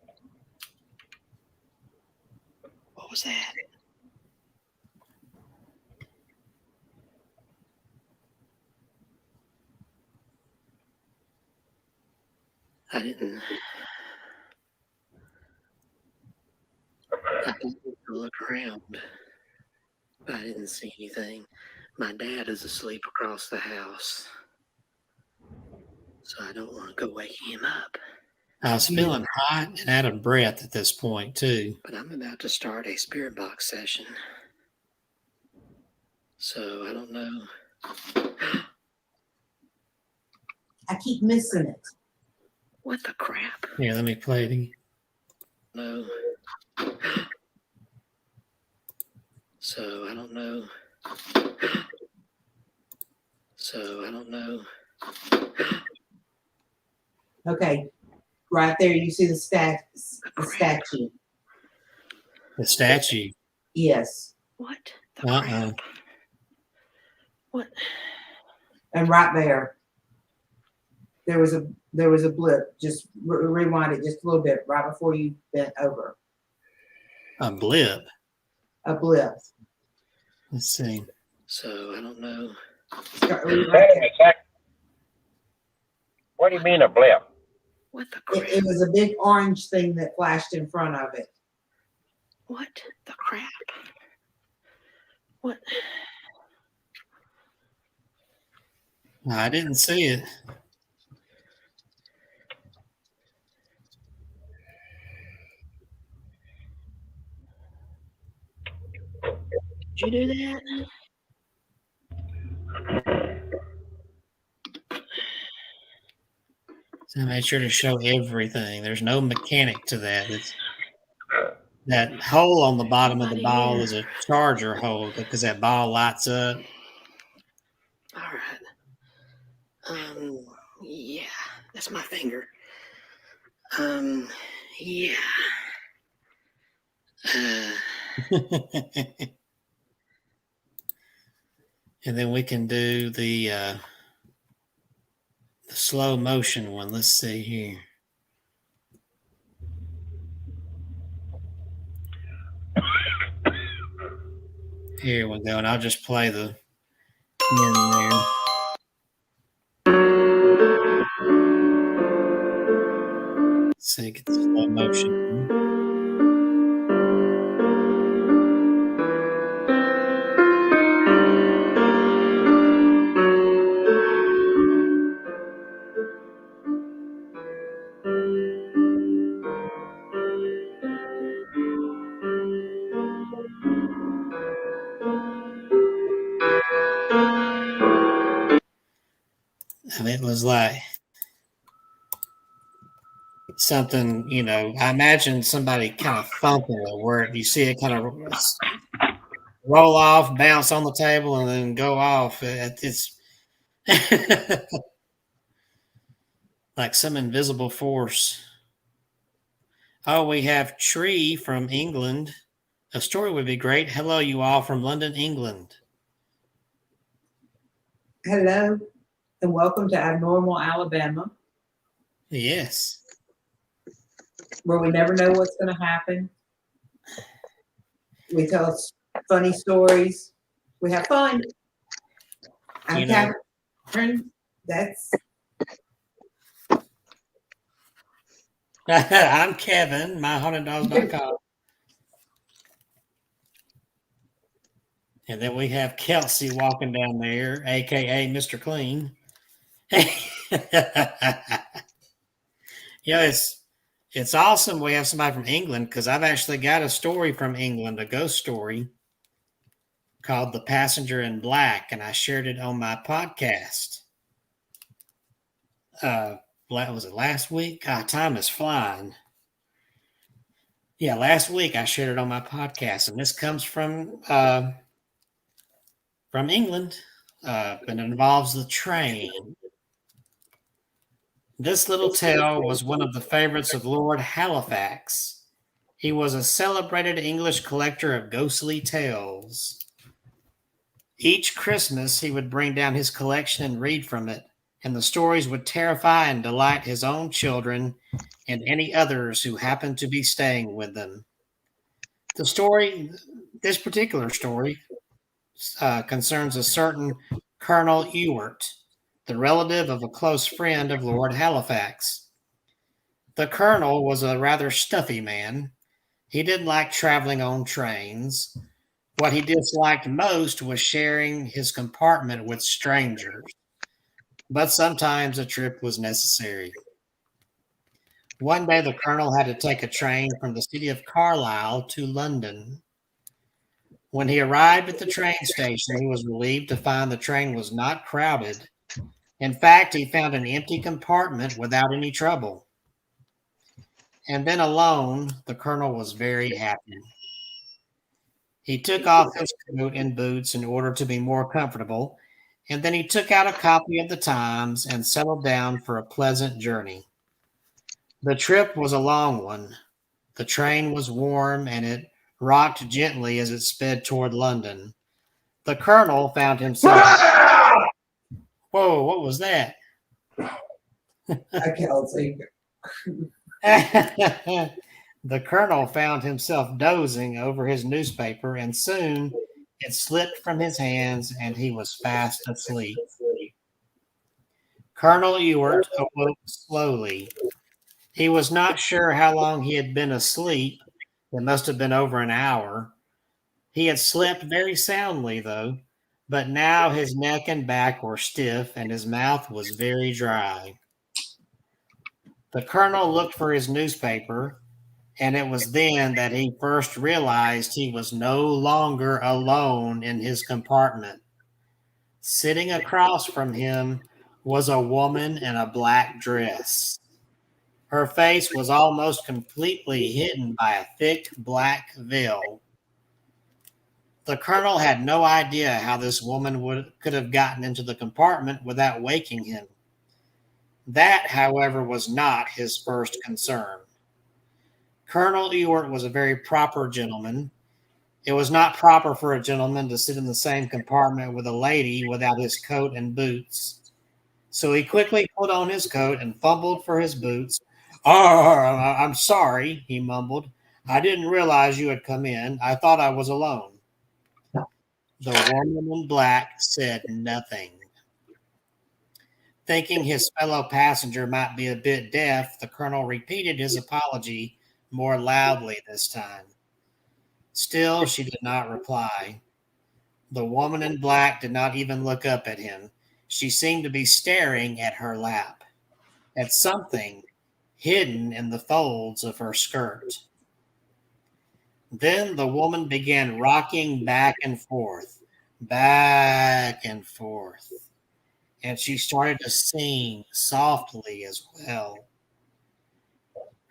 What was that? I didn't look around. I didn't see anything. My dad is asleep across the house, so I don't want to go waking him up. I was feeling hot and out of breath at this point, too. But I'm about to start a spirit box session. So I don't know. I keep missing it. What the crap? Here, let me play it again. No. So I don't know. So I don't know. Okay. Right there, you see the statue. The statue? Yes. What the crap? What? And right there was a blip. Just rewind it just a little bit right before you bent over. A blip? A blip. Let's see. So I don't know. What do you mean a blip? What the crap? It was a big orange thing that flashed in front of it. What the crap? What? I didn't see it. Did you do that? So I made sure to show everything. There's no mechanic to that. That hole on the bottom of the ball is a charger hole because that ball lights up. All right. Yeah, that's my finger. Yeah. And then we can do the slow motion one. Let's see here. Here we go, and I'll just play the in there. Let's see, get the slow motion. And it was like something, I imagine somebody kind of thumping it where you see it kind of roll off, bounce on the table, and then go off. It's like some invisible force. Oh, we have Tree from England. A story would be great. Hello, you all from London, England. Hello, and welcome to Abnormal Alabama. Yes. Where we never know what's going to happen. We tell funny stories. We have fun. I'm Catherine. That's. I'm Kevin, myhaunteddog.com. And then we have Kelsey walking down there, aka Mr. Clean. It's awesome we have somebody from England because I've actually got a story from England, a ghost story called The Passenger in Black, and I shared it on my podcast. Was it last week? God, time is flying. Yeah, last week I shared it on my podcast, and this comes from England, but it involves the train. This little tale was one of the favorites of Lord Halifax. He was a celebrated English collector of ghostly tales. Each Christmas, he would bring down his collection and read from it, and the stories would terrify and delight his own children and any others who happened to be staying with them. This particular story, concerns a certain Colonel Ewart, the relative of a close friend of Lord Halifax. The colonel was a rather stuffy man. He didn't like traveling on trains. What he disliked most was sharing his compartment with strangers, but sometimes a trip was necessary. One day, the colonel had to take a train from the city of Carlisle to London. When he arrived at the train station, he was relieved to find the train was not crowded. In fact, he found an empty compartment without any trouble. And then alone, the colonel was very happy. He took off his coat and boots in order to be more comfortable, and then he took out a copy of the Times and settled down for a pleasant journey. The trip was a long one. The train was warm and it rocked gently as it sped toward London. The colonel found himself. Whoa, what was that? I can't take it. The colonel found himself dozing over his newspaper, and soon it slipped from his hands and he was fast asleep. Colonel Ewart awoke slowly. He was not sure how long he had been asleep. It must have been over an hour. He had slept very soundly, though, but now his neck and back were stiff and his mouth was very dry. The colonel looked for his newspaper, and it was then that he first realized he was no longer alone in his compartment. Sitting across from him was a woman in a black dress. Her face was almost completely hidden by a thick black veil. The colonel had no idea how this woman could have gotten into the compartment without waking him. That, however, was not his first concern. Colonel Ewart was a very proper gentleman. It was not proper for a gentleman to sit in the same compartment with a lady without his coat and boots. So he quickly put on his coat and fumbled for his boots. "Oh, I'm sorry," he mumbled. "I didn't realize you had come in. I thought I was alone." The woman in black said nothing. Thinking his fellow passenger might be a bit deaf, the colonel repeated his apology more loudly this time. Still, she did not reply. The woman in black did not even look up at him. She seemed to be staring at her lap, at something hidden in the folds of her skirt. Then the woman began rocking back and forth, and she started to sing softly as well.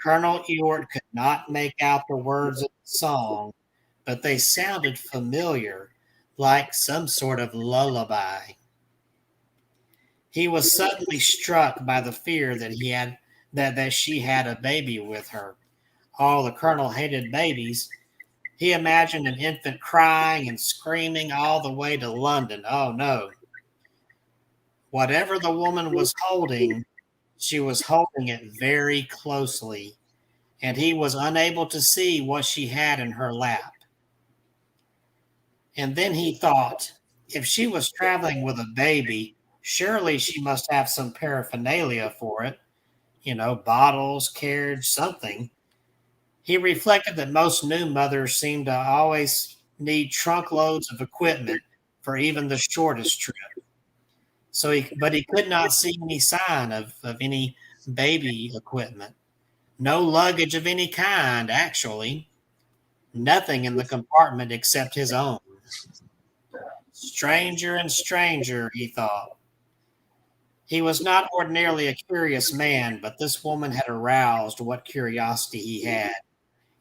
Colonel Ewart could not make out the words of the song, but they sounded familiar, like some sort of lullaby. He was suddenly struck by the fear that she had a baby with her. Oh, the colonel hated babies. He imagined an infant crying and screaming all the way to London. Oh, no. Whatever the woman was holding, she was holding it very closely, and he was unable to see what she had in her lap. And then he thought, if she was traveling with a baby, surely she must have some paraphernalia for it. Bottles, carriage, something. He reflected that most new mothers seem to always need trunk loads of equipment for even the shortest trip. But he could not see any sign of any baby equipment. No luggage of any kind, actually. Nothing in the compartment except his own. Stranger and stranger, he thought. He was not ordinarily a curious man, but this woman had aroused what curiosity he had,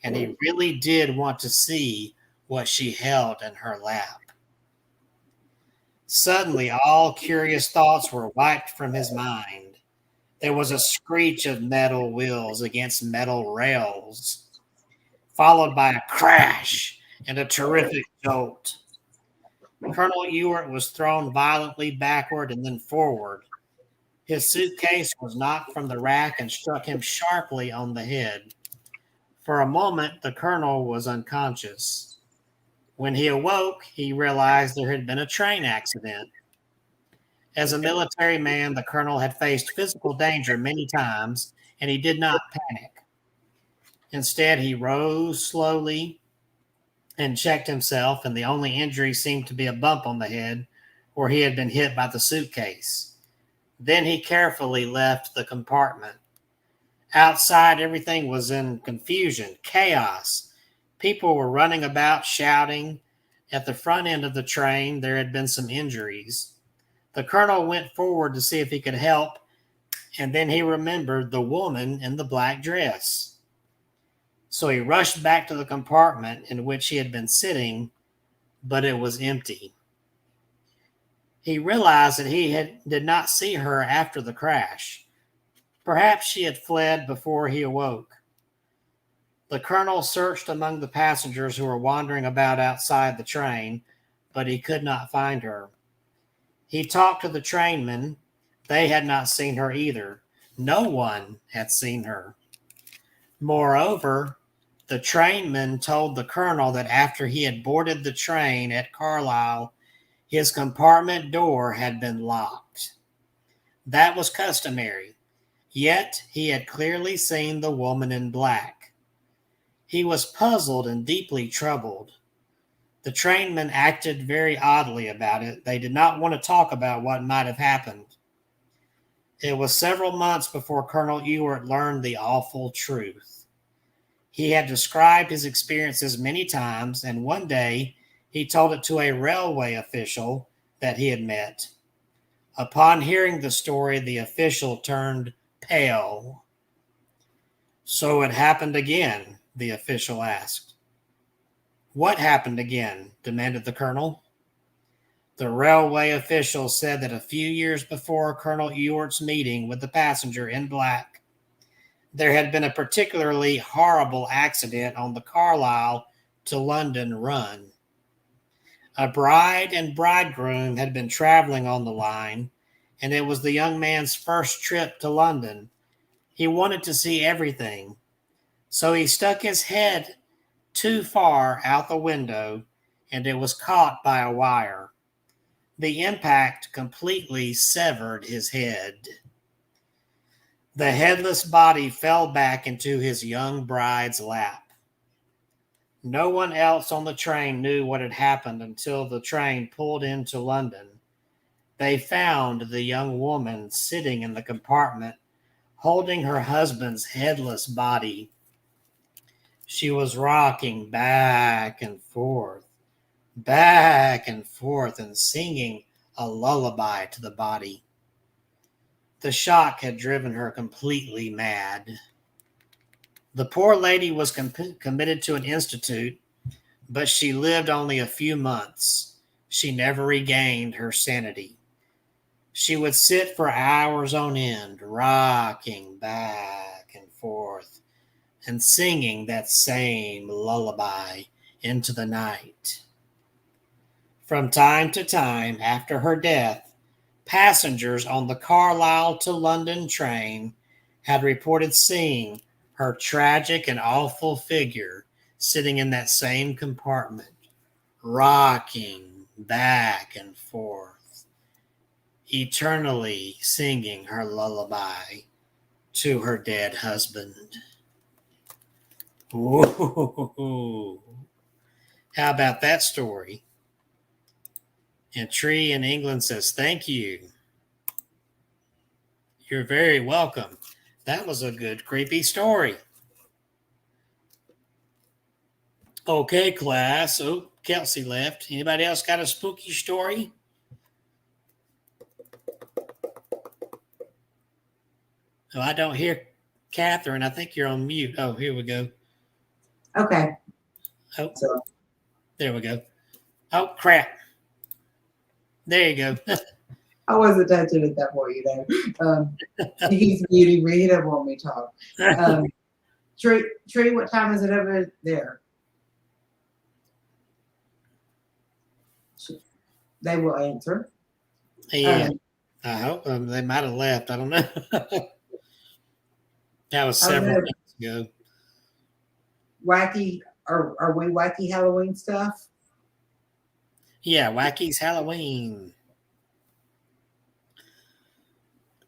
and he really did want to see what she held in her lap. Suddenly, all curious thoughts were wiped from his mind. There was a screech of metal wheels against metal rails, followed by a crash and a terrific jolt. Colonel Ewart was thrown violently backward and then forward. His suitcase was knocked from the rack and struck him sharply on the head. For a moment, the colonel was unconscious. When he awoke, he realized there had been a train accident. As a military man, the colonel had faced physical danger many times, and he did not panic. Instead, he rose slowly and checked himself, and the only injury seemed to be a bump on the head where he had been hit by the suitcase. Then he carefully left the compartment. Outside, everything was in confusion, chaos. People were running about, shouting. At the front end of the train, there had been some injuries. The colonel went forward to see if he could help, and then he remembered the woman in the black dress. So he rushed back to the compartment in which he had been sitting, but it was empty. He realized that did not see her after the crash. Perhaps she had fled before he awoke. The colonel searched among the passengers who were wandering about outside the train, but he could not find her. He talked to the trainmen. They had not seen her either. No one had seen her. Moreover, the trainman told the colonel that after he had boarded the train at Carlisle, his compartment door had been locked. That was customary, yet he had clearly seen the woman in black. He was puzzled and deeply troubled. The trainmen acted very oddly about it. They did not want to talk about what might have happened. It was several months before Colonel Ewart learned the awful truth. He had described his experiences many times, and one day he told it to a railway official that he had met. Upon hearing the story, the official turned pale. "So it happened again?" the official asked. "What happened again?" demanded the colonel. The railway official said that a few years before Colonel Ewart's meeting with the passenger in black, there had been a particularly horrible accident on the Carlisle to London run. A bride and bridegroom had been traveling on the line, and it was the young man's first trip to London. He wanted to see everything, so he stuck his head too far out the window, and it was caught by a wire. The impact completely severed his head. The headless body fell back into his young bride's lap. No one else on the train knew what had happened until the train pulled into London. They found the young woman sitting in the compartment, holding her husband's headless body. She was rocking back and forth, and singing a lullaby to the body. The shock had driven her completely mad. The poor lady was committed to an institute, but she lived only a few months. She never regained her sanity. She would sit for hours on end, rocking back and forth, and singing that same lullaby into the night. From time to time after her death, passengers on the Carlisle to London train had reported seeing her tragic and awful figure sitting in that same compartment, rocking back and forth, eternally singing her lullaby to her dead husband. Whoa. How about that story? And Tree in England says, "Thank you. You're very welcome. That was a good, creepy story." Okay, class. Oh, Kelsey left. Anybody else got a spooky story? Oh, I don't hear Catherine. I think you're on mute. Oh, here we go. Okay. Oh, So, there we go. Oh, crap. There you go. I wasn't touching it that point, you know. He's muting me. He doesn't want me to talk. Tree, what time is it over there? They will answer. Yeah, I hope they might have left. I don't know. That was several know. minutes ago. Wacky, are we wacky Halloween stuff? Yeah, Wacky's Halloween.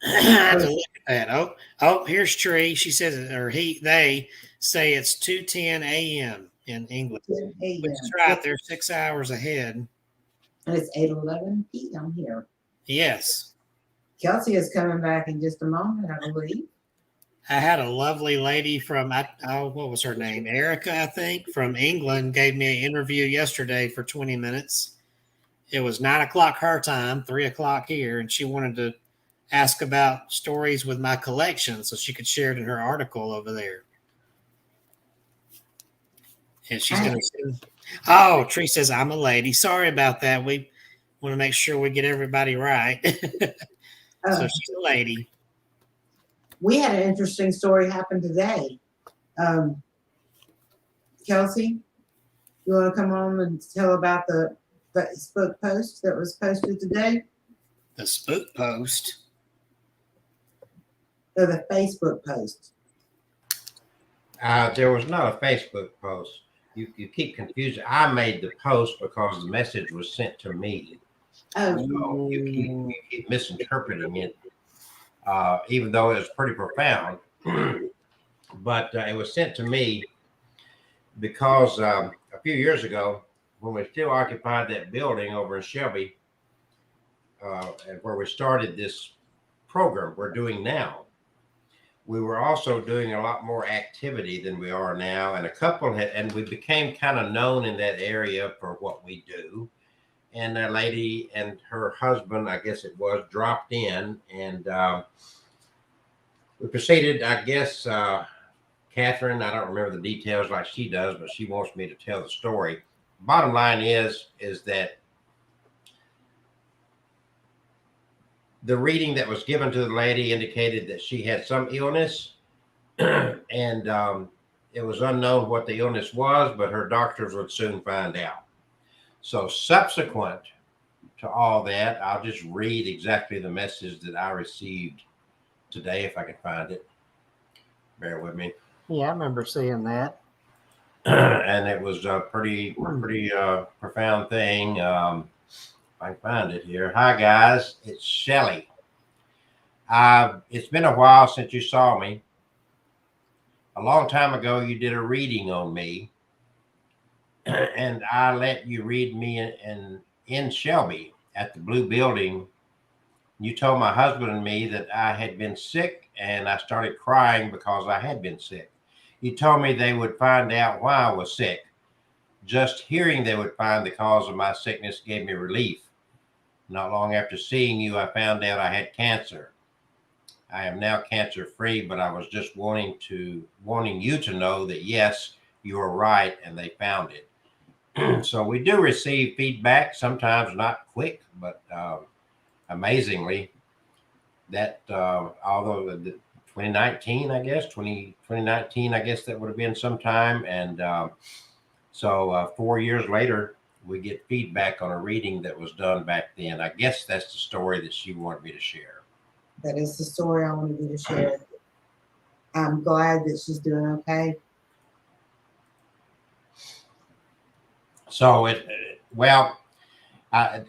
I have to look at that. Oh, here's Tree. She says, they say it's 2:10 a.m. in England. 10 a.m. Which is right. They're 6 hours ahead. And it's 8:11 p.m. here. Yes. Kelsey is coming back in just a moment, I believe. I had a lovely lady from, what was her name? Erica, I think, from England, gave me an interview yesterday for 20 minutes. It was 9 o'clock her time, 3 o'clock here, and she wanted to ask about stories with my collection so she could share it in her article over there. And she's going to. Oh, Tree says, I'm a lady. Sorry about that. We want to make sure we get everybody right. So she's a lady. We had an interesting story happen today. Kelsey, you want to come on and tell about the Facebook post that was posted today? The spook post? Or the Facebook post? There was not a Facebook post. You keep confusing. I made the post because the message was sent to me. Oh, So you keep misinterpreting it, even though it was pretty profound. But it was sent to me because a few years ago, when we still occupied that building over in Shelby, and where we started this program we're doing now, we were also doing a lot more activity than we are now. And and we became kind of known in that area for what we do. And a lady and her husband, I guess it was, dropped in, and we proceeded, I guess, Catherine, I don't remember the details like she does, but she wants me to tell the story. Bottom line is that the reading that was given to the lady indicated that she had some illness, and it was unknown what the illness was, but her doctors would soon find out. So subsequent to all that, I'll just read exactly the message that I received today, if I can find it. Bear with me. Yeah, I remember seeing that. And it was a pretty profound thing. I can find it here. Hi guys, it's Shelly. It's been a while since you saw me. A long time ago, you did a reading on me, and I let you read me in Shelby at the Blue Building. You told my husband and me that I had been sick, and I started crying because I had been sick. You told me they would find out why I was sick. Just hearing they would find the cause of my sickness gave me relief. Not long after seeing you, I found out I had cancer. I am now cancer free, but I was just wanting you to know that yes, you are right, and they found it. So we do receive feedback, sometimes not quick, but amazingly, that although the 2019, I guess 2019, I guess that would have been sometime, and so 4 years later, we get feedback on a reading that was done back then. I guess that's the story that she wanted me to share. that is the story I wanted you to share. I'm glad that she's doing okay. So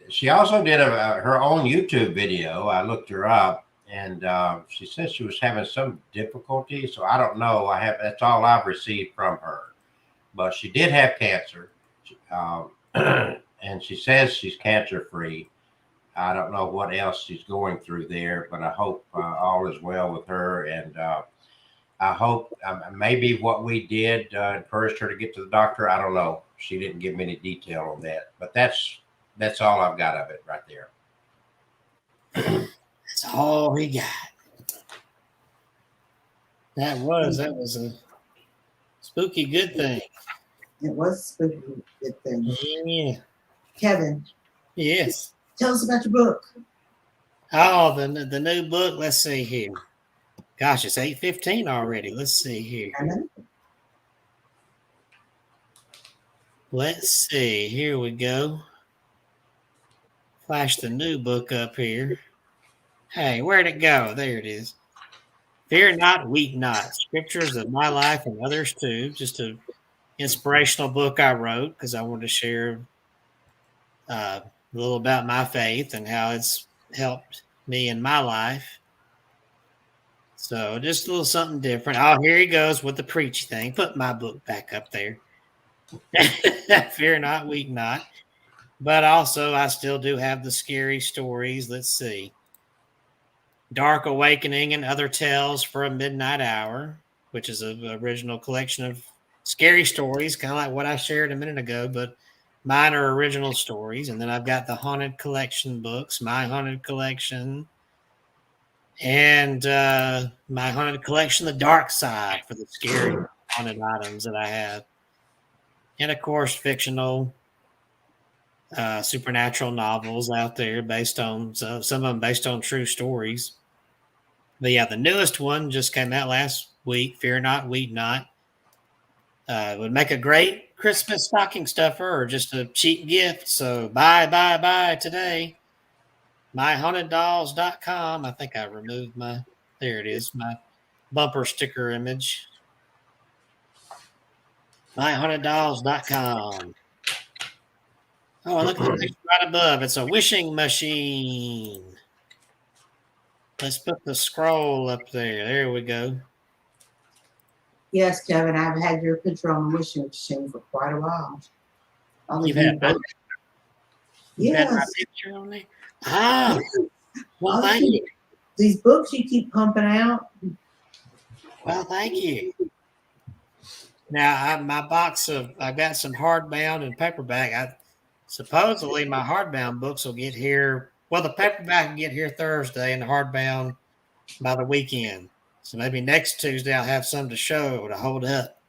she also did her own YouTube video. I looked her up, and she said she was having some difficulty. So I don't know. That's all I've received from her. But she did have cancer, and she says she's cancer free. I don't know what else she's going through there, but I hope all is well with her. And I hope maybe what we did encouraged her to get to the doctor. I don't know. She didn't give me any detail on that, but that's all I've got of it right there. That's all we got. That was a spooky good thing. It was a spooky good thing. Yeah. Kevin. Yes. Tell us about your book. Oh, the new book. Let's see here. Gosh, it's 8:15 already. Let's see here. Let's see. Here we go. Flash the new book up here. Hey, where'd it go? There it is. Fear not, weep not. Scriptures of my life and others too. Just an inspirational book I wrote because I wanted to share a little about my faith and how it's helped me in my life. So just a little something different. Oh, here he goes with the preachy thing. Put my book back up there. Fear not, weep not. But also, I still do have the scary stories. Let's see. Dark Awakening and Other Tales for a Midnight Hour, which is an original collection of scary stories, kind of like what I shared a minute ago, but mine are original stories. And then I've got the Haunted Collection books, My Haunted Collection, and My Haunted Collection, The Dark Side, for the scary haunted items that I have. And of course, fictional supernatural novels out there based on some of them based on true stories. But yeah, the newest one just came out last week. Fear not, weep not. Would make a great Christmas stocking stuffer or just a cheap gift. So buy today. MyHauntedDolls.com. I think I removed there it is, my bumper sticker image. MyHauntedDolls.com. Oh, and look at the picture right above. It's a wishing machine. Let's put the scroll up there. There we go. Yes, Kevin, I've had your picture on the wishing machine for quite a while. You've had my Yes. picture on there? Ah, well, thank you. These books you keep pumping out. Well, thank you. Now, I've got some hardbound and paperback. Supposedly my hardbound books will get here. Well, the paperback will get here Thursday and the hardbound by the weekend. So maybe next Tuesday I'll have some to show to hold up.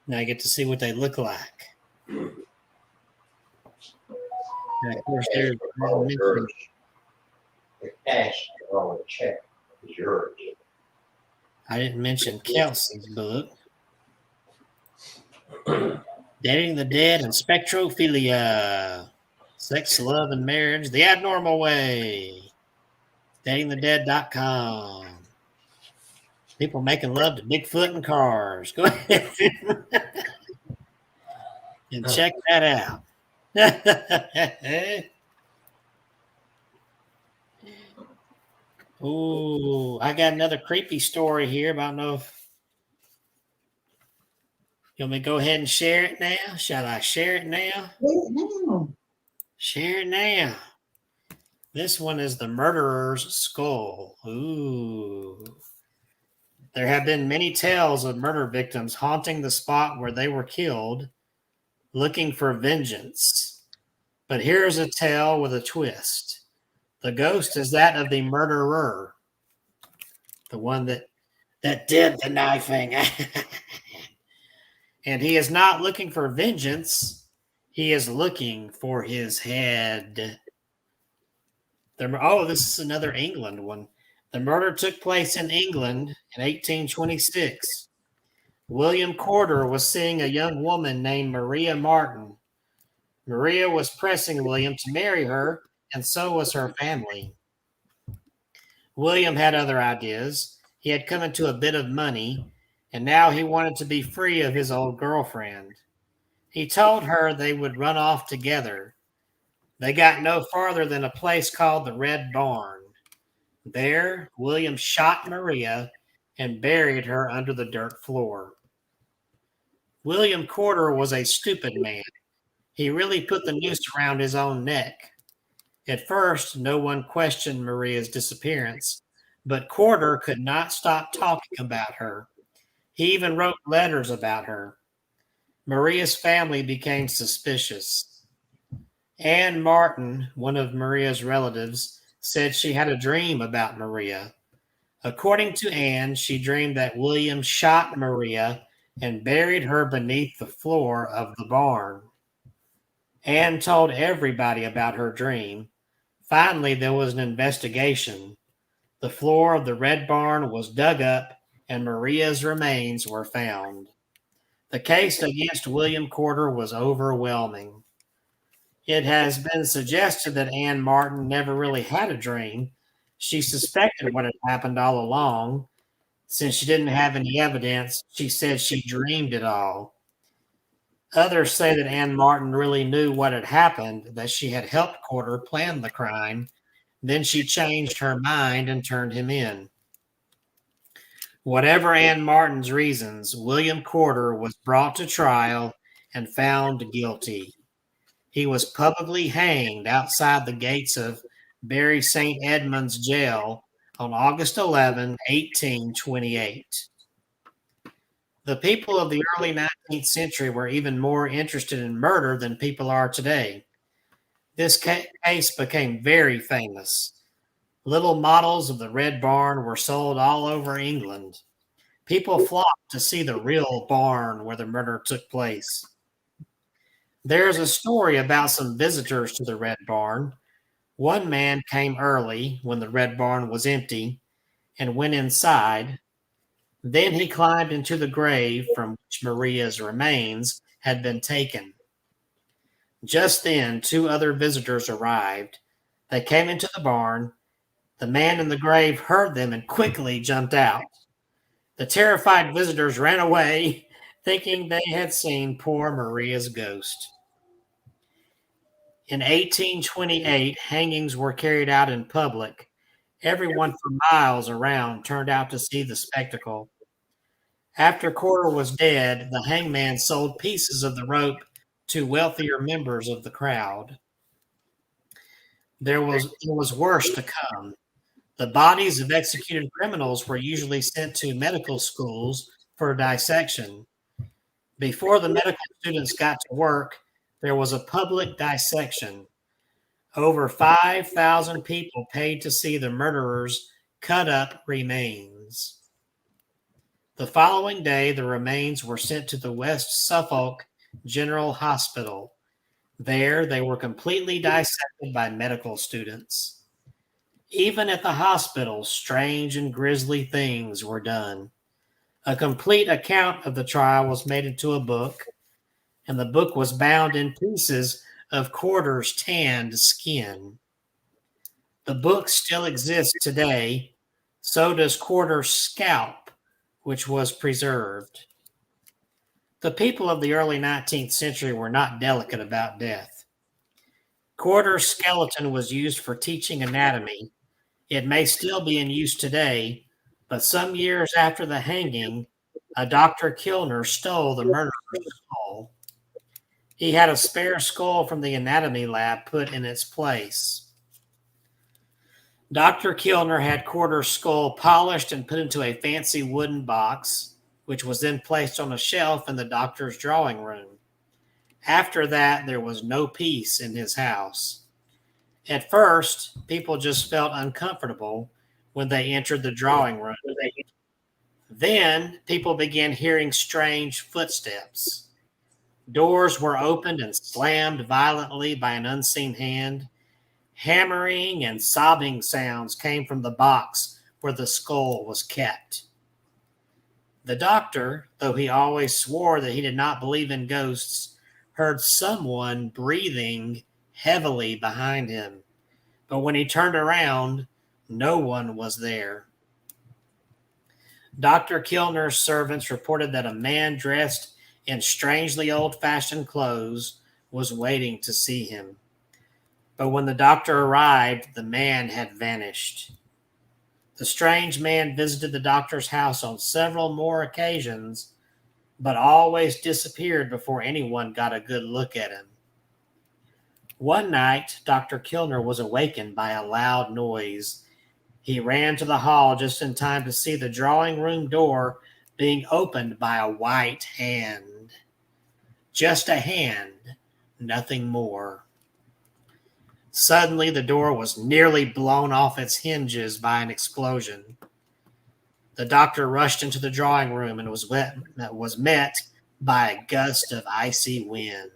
Now I get to see what they look like. And of course, there's The cash on the check is yours. I didn't mention Kelsey's book. Dating the Dead and Spectrophilia. Sex, Love, and Marriage. The Abnormal Way. DatingTheDead.com. People making love to Bigfoot and cars. Go ahead and check that out. Ooh, I got another creepy story here, but I don't know if you want me to go ahead and share it now. Shall I share it now? No. Share it now. This one is the murderer's skull. Ooh. There have been many tales of murder victims haunting the spot where they were killed, looking for vengeance. But here's a tale with a twist. The ghost is that of the murderer, the one that did the knifing. And he is not looking for vengeance. He is looking for his head. This is another England one. The murder took place in England in 1826. William Corder was seeing a young woman named Maria Martin. Maria was pressing William to marry her, and so was her family. William had other ideas. He had come into a bit of money, and now he wanted to be free of his old girlfriend. He told her they would run off together. They got no farther than a place called the Red Barn. There, William shot Maria and buried her under the dirt floor. William Corder was a stupid man. He really put the noose around his own neck. At first, no one questioned Maria's disappearance, but Corder could not stop talking about her. He even wrote letters about her. Maria's family became suspicious. Anne Martin, one of Maria's relatives, said she had a dream about Maria. According to Anne, she dreamed that William shot Maria and buried her beneath the floor of the barn. Anne told everybody about her dream. Finally, there was an investigation. The floor of the Red Barn was dug up and Maria's remains were found. The case against William Corder was overwhelming. It has been suggested that Anne Martin never really had a dream. She suspected what had happened all along. Since she didn't have any evidence, she said she dreamed it all. Others say that Anne Martin really knew what had happened, that she had helped Corder plan the crime. Then she changed her mind and turned him in. Whatever Anne Martin's reasons, William Corder was brought to trial and found guilty. He was publicly hanged outside the gates of Bury St. Edmunds Jail on August 11, 1828. The people of the early 19th century were even more interested in murder than people are today. This case became very famous. Little models of the Red Barn were sold all over England. People flocked to see the real barn where the murder took place. There's a story about some visitors to the Red Barn. One man came early when the Red Barn was empty and went inside. Then he climbed into the grave from which Maria's remains had been taken. Just then, two other visitors arrived. They came into the barn. The man in the grave heard them and quickly jumped out. The terrified visitors ran away, thinking they had seen poor Maria's ghost. In 1828, hangings were carried out in public. Everyone for miles around turned out to see the spectacle. After Corder was dead, the hangman sold pieces of the rope to wealthier members of the crowd. There was worse to come. The bodies of executed criminals were usually sent to medical schools for dissection. Before the medical students got to work, there was a public dissection. Over 5,000 people paid to see the murderers cut up remains. The following day, the remains were sent to the West Suffolk General Hospital. There, they were completely dissected by medical students. Even at the hospital, strange and grisly things were done. A complete account of the trial was made into a book, and the book was bound in pieces of Corder's tanned skin. The book still exists today. So does Corder's scalp, which was preserved. The people of the early 19th century were not delicate about death. Corder's skeleton was used for teaching anatomy. It may still be in use today, but some years after the hanging, a Dr. Kilner stole the murderer's skull. He had a spare skull from the anatomy lab put in its place. Dr. Kilner had Corder's skull polished and put into a fancy wooden box, which was then placed on a shelf in the doctor's drawing room. After that, there was no peace in his house. At first, people just felt uncomfortable when they entered the drawing room. Then, people began hearing strange footsteps. Doors were opened and slammed violently by an unseen hand. Hammering and sobbing sounds came from the box where the skull was kept. The doctor, though he always swore that he did not believe in ghosts, heard someone breathing heavily behind him. But when he turned around, no one was there. Dr. Kilner's servants reported that a man dressed in strangely old-fashioned clothes was waiting to see him. But when the doctor arrived, the man had vanished. The strange man visited the doctor's house on several more occasions, but always disappeared before anyone got a good look at him. One night, Dr. Kilner was awakened by a loud noise. He ran to the hall just in time to see the drawing room door being opened by a white hand. Just a hand, nothing more. Suddenly, the door was nearly blown off its hinges by an explosion. The doctor rushed into the drawing room and was met by a gust of icy wind.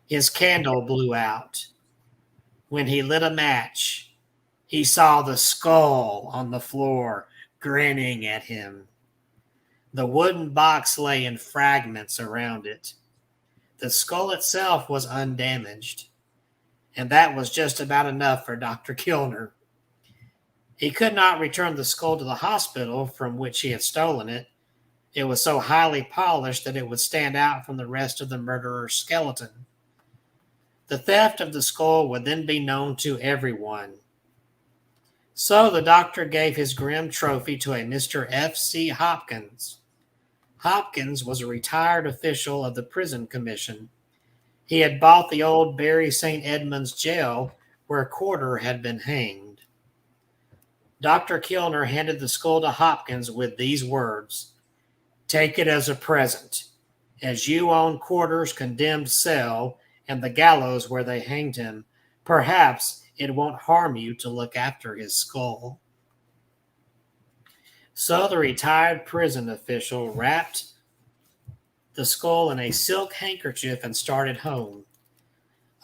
His candle blew out. When he lit a match, he saw the skull on the floor grinning at him. The wooden box lay in fragments around it. The skull itself was undamaged, and that was just about enough for Dr. Kilner. He could not return the skull to the hospital from which he had stolen it. It was so highly polished that it would stand out from the rest of the murderer's skeleton. The theft of the skull would then be known to everyone. So the doctor gave his grim trophy to a Mr. F.C. Hopkins. Hopkins was a retired official of the prison commission. He had bought the old Bury St. Edmunds jail where Corder had been hanged. Dr. Kilner handed the skull to Hopkins with these words, "Take it as a present, as you own Corder's condemned cell and the gallows where they hanged him. Perhaps it won't harm you to look after his skull." So the retired prison official wrapped the skull in a silk handkerchief and started home.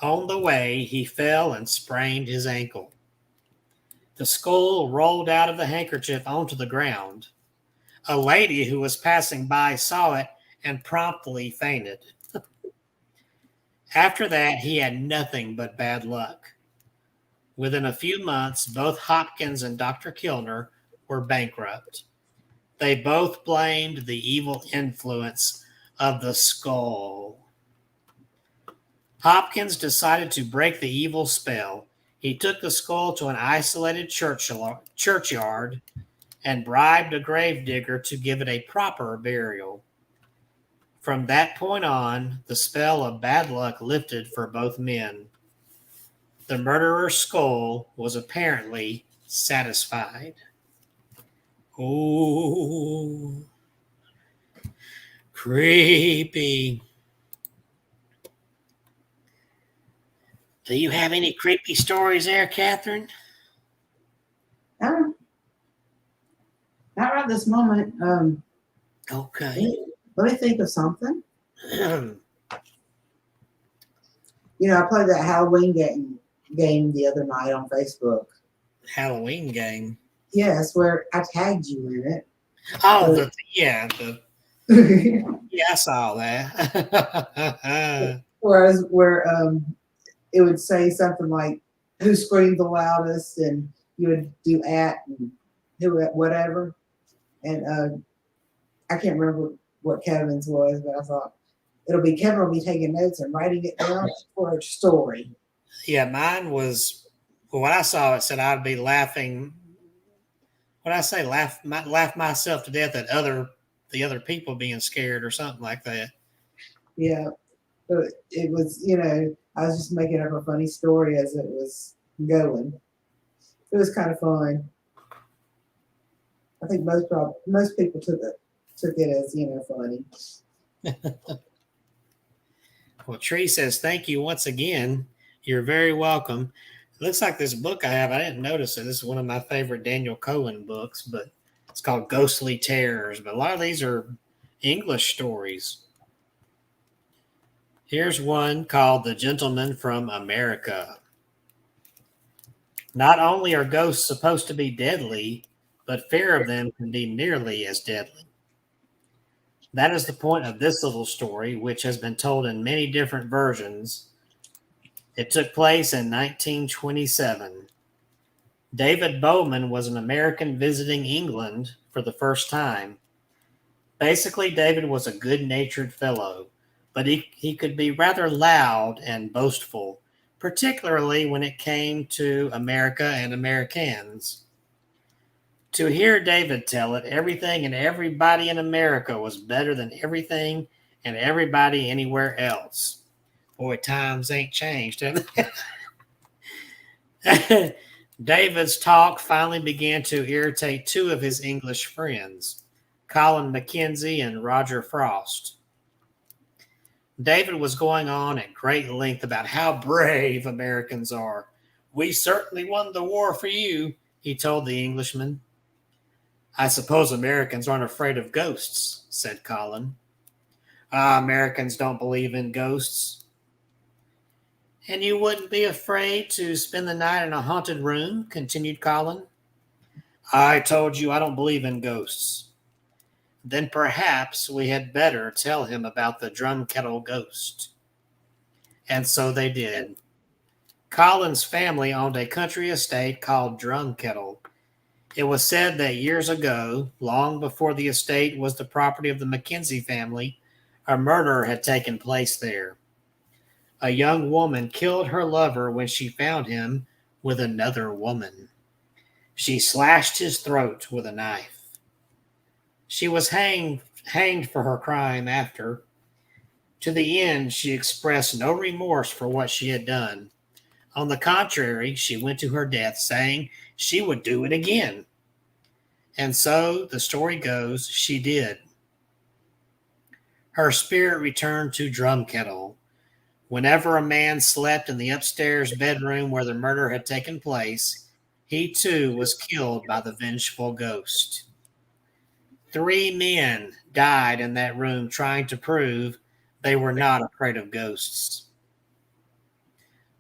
On the way, he fell and sprained his ankle. The skull rolled out of the handkerchief onto the ground. A lady who was passing by saw it and promptly fainted. After that, he had nothing but bad luck. Within a few months, both Hopkins and Dr. Kilner were bankrupt. They both blamed the evil influence of the skull. Hopkins decided to break the evil spell. He took the skull to an isolated churchyard and bribed a gravedigger to give it a proper burial. From that point on, the spell of bad luck lifted for both men. The murderer's skull was apparently satisfied. Oh, creepy. Do you have any creepy stories there, Catherine? Not right this moment. Okay. Let me think of something. I played that Halloween game the other night on Facebook. Halloween game. Yes, where I tagged you in it. Oh, yeah, I saw that. where it would say something like who screamed the loudest, and you would do at and who at whatever. And I can't remember what Kevin's was, but I thought Kevin will be taking notes and writing it down for a story. Yeah, mine was when I saw it said I'd be laughing. What I say, laugh myself to death at the other people being scared or something like that. Yeah, but it was I was just making up a funny story as it was going. It was kind of fun. I think most people took it as funny. Well, Tree says, "Thank you once again. You're very welcome." It looks like this book I have. I didn't notice it. This is one of my favorite Daniel Cohen books, but it's called Ghostly Terrors. But a lot of these are English stories. Here's one called The Gentleman from America. Not only are ghosts supposed to be deadly, but fear of them can be nearly as deadly. That is the point of this little story, which has been told in many different versions. It took place in 1927. David Bowman was an American visiting England for the first time. Basically, David was a good-natured fellow, but he could be rather loud and boastful, particularly when it came to America and Americans. To hear David tell it, everything and everybody in America was better than everything and everybody anywhere else. Boy, times ain't changed, have they? David's talk finally began to irritate two of his English friends, Colin Mackenzie and Roger Frost. David was going on at great length about how brave Americans are. "We certainly won the war for you," he told the Englishman. "I suppose Americans aren't afraid of ghosts," said Colin. Americans don't believe in ghosts. And you wouldn't be afraid to spend the night in a haunted room? Continued Colin. I told you I don't believe in ghosts. Then perhaps we had better tell him about the drum kettle ghost. And so they did. Colin's family owned a country estate called Drum Kettle. It was said that years ago, long before the estate was the property of the Mackenzie family, a murder had taken place there. A young woman killed her lover when she found him with another woman. She slashed his throat with a knife. She was hanged for her crime after. To the end, she expressed no remorse for what she had done. On the contrary, she went to her death saying she would do it again. And so, the story goes, she did. Her spirit returned to Drum Kettle. Whenever a man slept in the upstairs bedroom where the murder had taken place, he too was killed by the vengeful ghost. 3 men died in that room trying to prove they were not afraid of ghosts.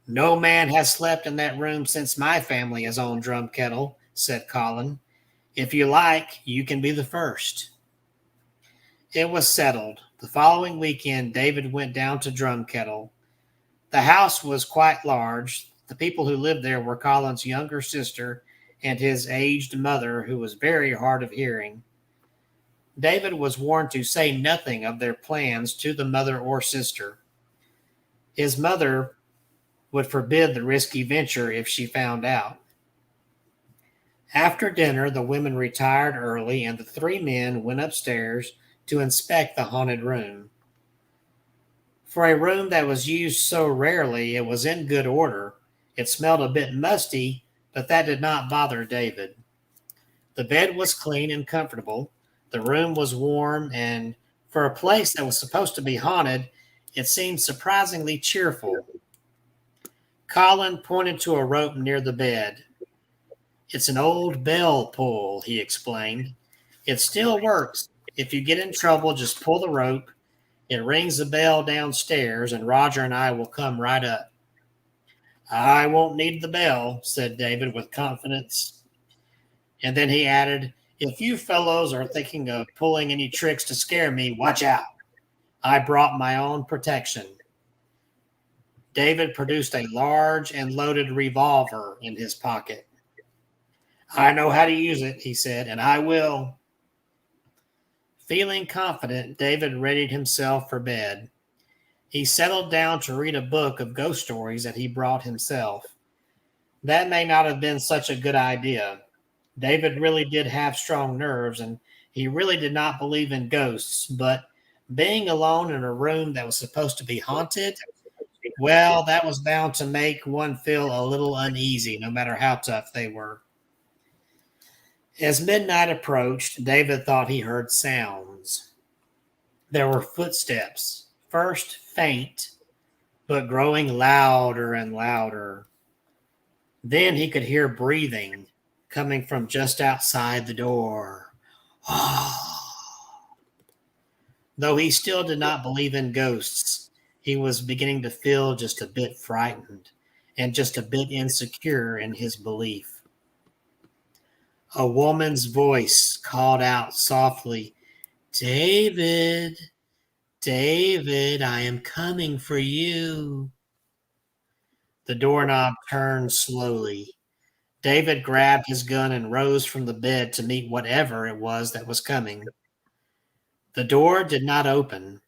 No man has slept in that room since my family has owned Drum Kettle, said Colin. If you like, you can be the first. It was settled. The following weekend, David went down to Drum Kettle. The house was quite large. The people who lived there were Colin's younger sister and his aged mother, who was very hard of hearing. David was warned to say nothing of their plans to the mother or sister. His mother would forbid the risky venture if she found out. After dinner, the women retired early, and the 3 men went upstairs to inspect the haunted room. For a room that was used so rarely, it was in good order. It smelled a bit musty, but that did not bother David. The bed was clean and comfortable. The room was warm, and for a place that was supposed to be haunted, it seemed surprisingly cheerful. Colin pointed to a rope near the bed. It's an old bell pull, he explained. It still works. If you get in trouble, just pull the rope. It rings the bell downstairs, and Roger and I will come right up. I won't need the bell, said David with confidence. And then he added, if you fellows are thinking of pulling any tricks to scare me, watch out. I brought my own protection. David produced a large and loaded revolver in his pocket. I know how to use it, he said, and I will. Feeling confident, David readied himself for bed. He settled down to read a book of ghost stories that he brought himself. That may not have been such a good idea. David really did have strong nerves, and he really did not believe in ghosts, but being alone in a room that was supposed to be haunted, well, that was bound to make one feel a little uneasy, no matter how tough they were. As midnight approached, David thought he heard sounds. There were footsteps, first faint, but growing louder and louder. Then he could hear breathing coming from just outside the door. Though he still did not believe in ghosts, he was beginning to feel just a bit frightened and just a bit insecure in his belief. A woman's voice called out softly, David, David, I am coming for you. The doorknob turned slowly. David grabbed his gun and rose from the bed to meet whatever it was that was coming. The door did not open.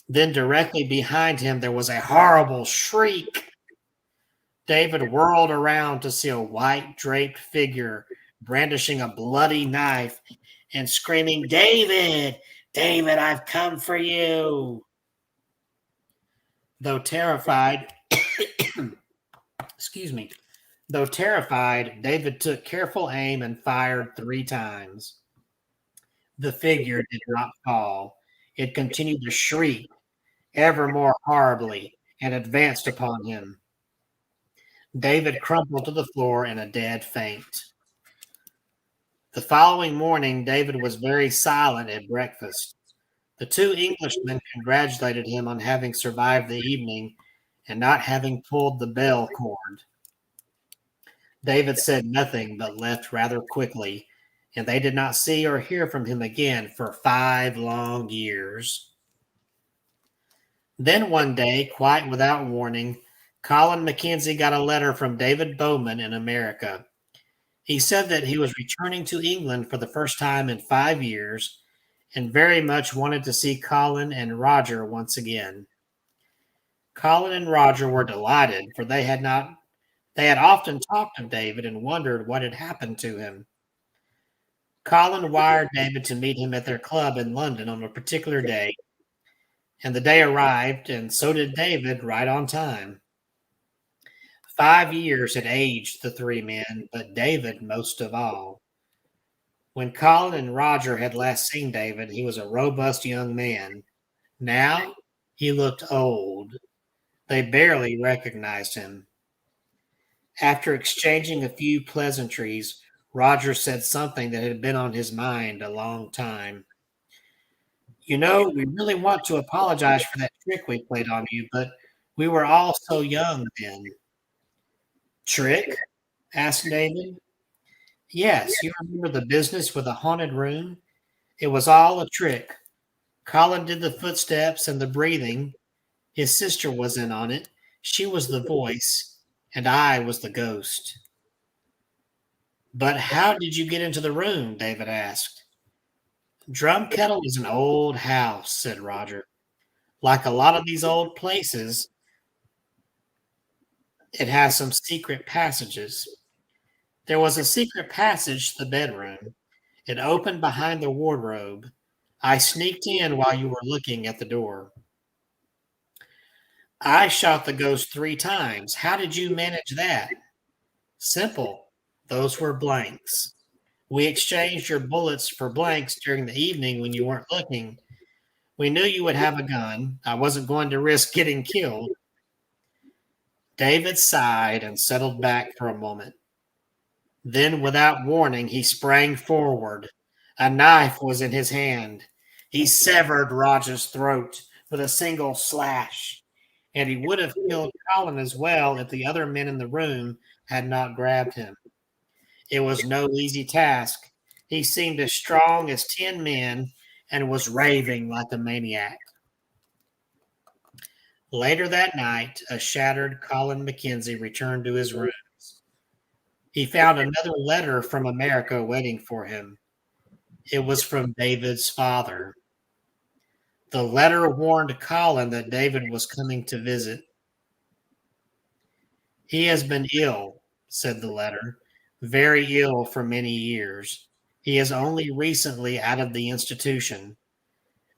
Then directly behind him, there was a horrible shriek. David whirled around to see a white draped figure brandishing a bloody knife and screaming, David, David, I've come for you. Though terrified, David took careful aim and fired 3 times. The figure did not fall. It continued to shriek ever more horribly and advanced upon him. David crumpled to the floor in a dead faint. The following morning, David was very silent at breakfast. The 2 Englishmen congratulated him on having survived the evening and not having pulled the bell cord. David said nothing but left rather quickly, and they did not see or hear from him again for 5 long years. Then one day, quite without warning, Colin Mackenzie got a letter from David Bowman in America. He said that he was returning to England for the first time in 5 years and very much wanted to see Colin and Roger once again. Colin and Roger were delighted, for they had often talked of David and wondered what had happened to him. Colin wired David to meet him at their club in London on a particular day, and the day arrived, and so did David, right on time. 5 years had aged the 3 men, but David most of all. When Colin and Roger had last seen David, he was a robust young man. Now he looked old. They barely recognized him. After exchanging a few pleasantries, Roger said something that had been on his mind a long time. You know, we really want to apologize for that trick we played on you, but we were all so young then. Trick? Asked David. Yes, you remember the business with the haunted room? It was all a trick. Colin did the footsteps and the breathing. His sister was in on it. She was the voice, and I was the ghost. But how did you get into the room? David asked. Drumkettle is an old house, said Roger. Like a lot of these old places, it has some secret passages. There was a secret passage to the bedroom. It opened behind the wardrobe. I sneaked in while you were looking at the door. I shot the ghost 3 times. How did you manage that? Simple. Those were blanks. We exchanged your bullets for blanks during the evening when you weren't looking. We knew you would have a gun. I wasn't going to risk getting killed. David sighed and settled back for a moment. Then, without warning, he sprang forward. A knife was in his hand. He severed Roger's throat with a single slash, and he would have killed Colin as well if the other men in the room had not grabbed him. It was no easy task. He seemed as strong as 10 men and was raving like a maniac. Later that night, a shattered Colin Mackenzie returned to his rooms. He found another letter from America waiting for him. It was from David's father. The letter warned Colin that David was coming to visit. He has been ill, said the letter, very ill for many years. He is only recently out of the institution.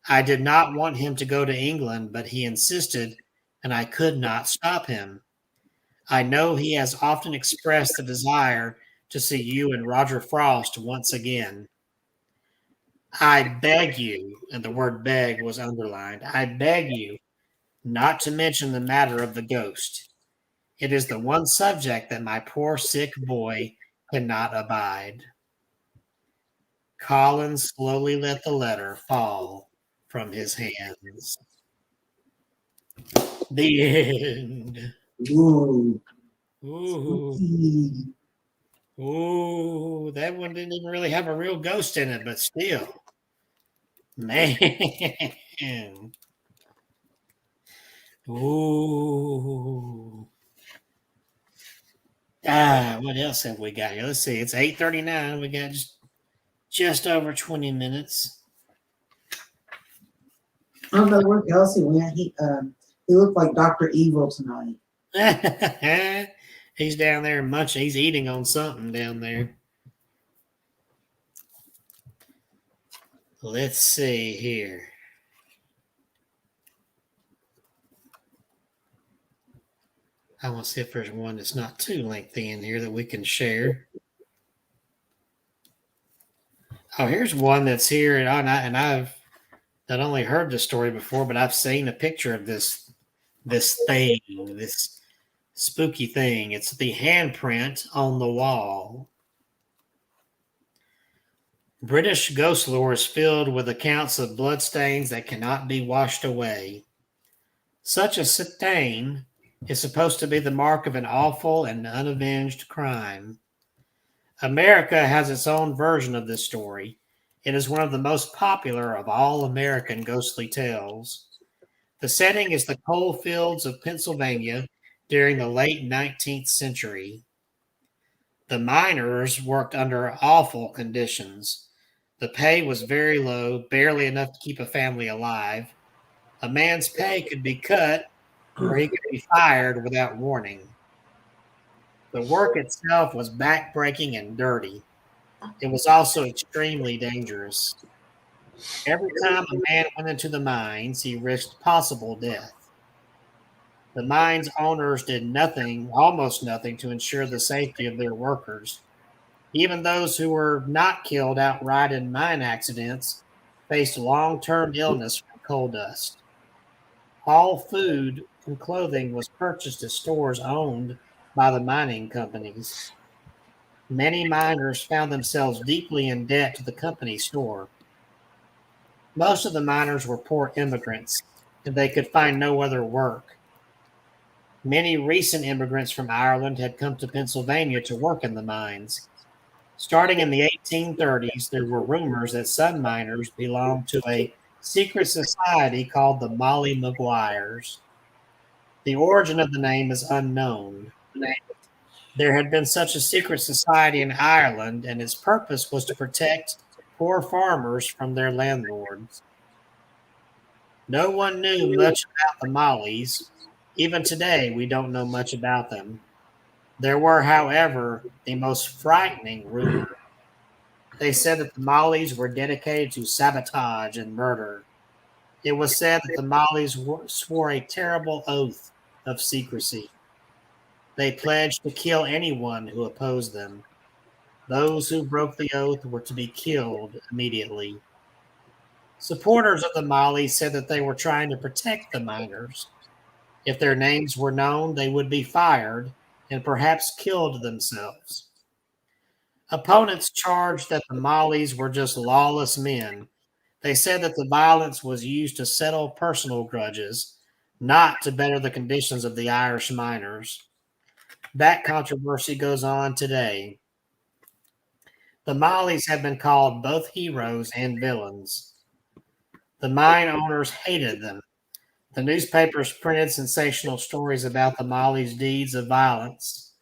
I did not want him to go to England, but he insisted, and I could not stop him. I know he has often expressed the desire to see you and Roger Frost once again. I beg you, and the word beg was underlined, I beg you not to mention the matter of the ghost. It is the one subject that my poor sick boy cannot abide. Colin slowly let the letter fall from his hands. The end. Ooh. Ooh. Ooh, that one didn't even really have a real ghost in it, but still. Man. Ooh. What else have we got here? Let's see. It's 8:39. We got just over 20 minutes. I don't know where Kelsey went. He looked like Dr. Evil tonight. He's down there munching. He's eating on something down there. Let's see here. I want to see if there's one that's not too lengthy in here that we can share. Oh, here's one that's here, and I've not only heard the story before, but I've seen a picture of this thing, this spooky thing. It's the handprint on the wall. British ghost lore is filled with accounts of bloodstains that cannot be washed away. Such a stain is supposed to be the mark of an awful and unavenged crime. America has its own version of this story. It is one of the most popular of all American ghostly tales. The setting is the coal fields of Pennsylvania during the late 19th century. The miners worked under awful conditions. The pay was very low, barely enough to keep a family alive. A man's pay could be cut or he could be fired without warning. The work itself was backbreaking and dirty. It was also extremely dangerous. Every time a man went into the mines, he risked possible death. The mine's owners did nothing, almost nothing, to ensure the safety of their workers. Even those who were not killed outright in mine accidents faced long-term illness from coal dust. All food and clothing was purchased at stores owned by the mining companies. Many miners found themselves deeply in debt to the company store. Most of the miners were poor immigrants, and they could find no other work. Many recent immigrants from Ireland had come to Pennsylvania to work in the mines. Starting in the 1830s, there were rumors that some miners belonged to a secret society called the Molly Maguires. The origin of the name is unknown. There had been such a secret society in Ireland, and its purpose was to protect poor farmers from their landlords. No one knew much about the Mollies. Even today, we don't know much about them. There were, however, the most frightening rumors. They said that the Mollies were dedicated to sabotage and murder. It was said that the Mollies swore a terrible oath of secrecy. They pledged to kill anyone who opposed them. Those who broke the oath were to be killed immediately. Supporters of the Mollies said that they were trying to protect the miners. If their names were known, they would be fired and perhaps killed themselves. Opponents charged that the Mollies were just lawless men. They said that the violence was used to settle personal grudges, not to better the conditions of the Irish miners. That controversy goes on today. The Mollies have been called both heroes and villains. The mine owners hated them. The newspapers printed sensational stories about the Mollies' deeds of violence.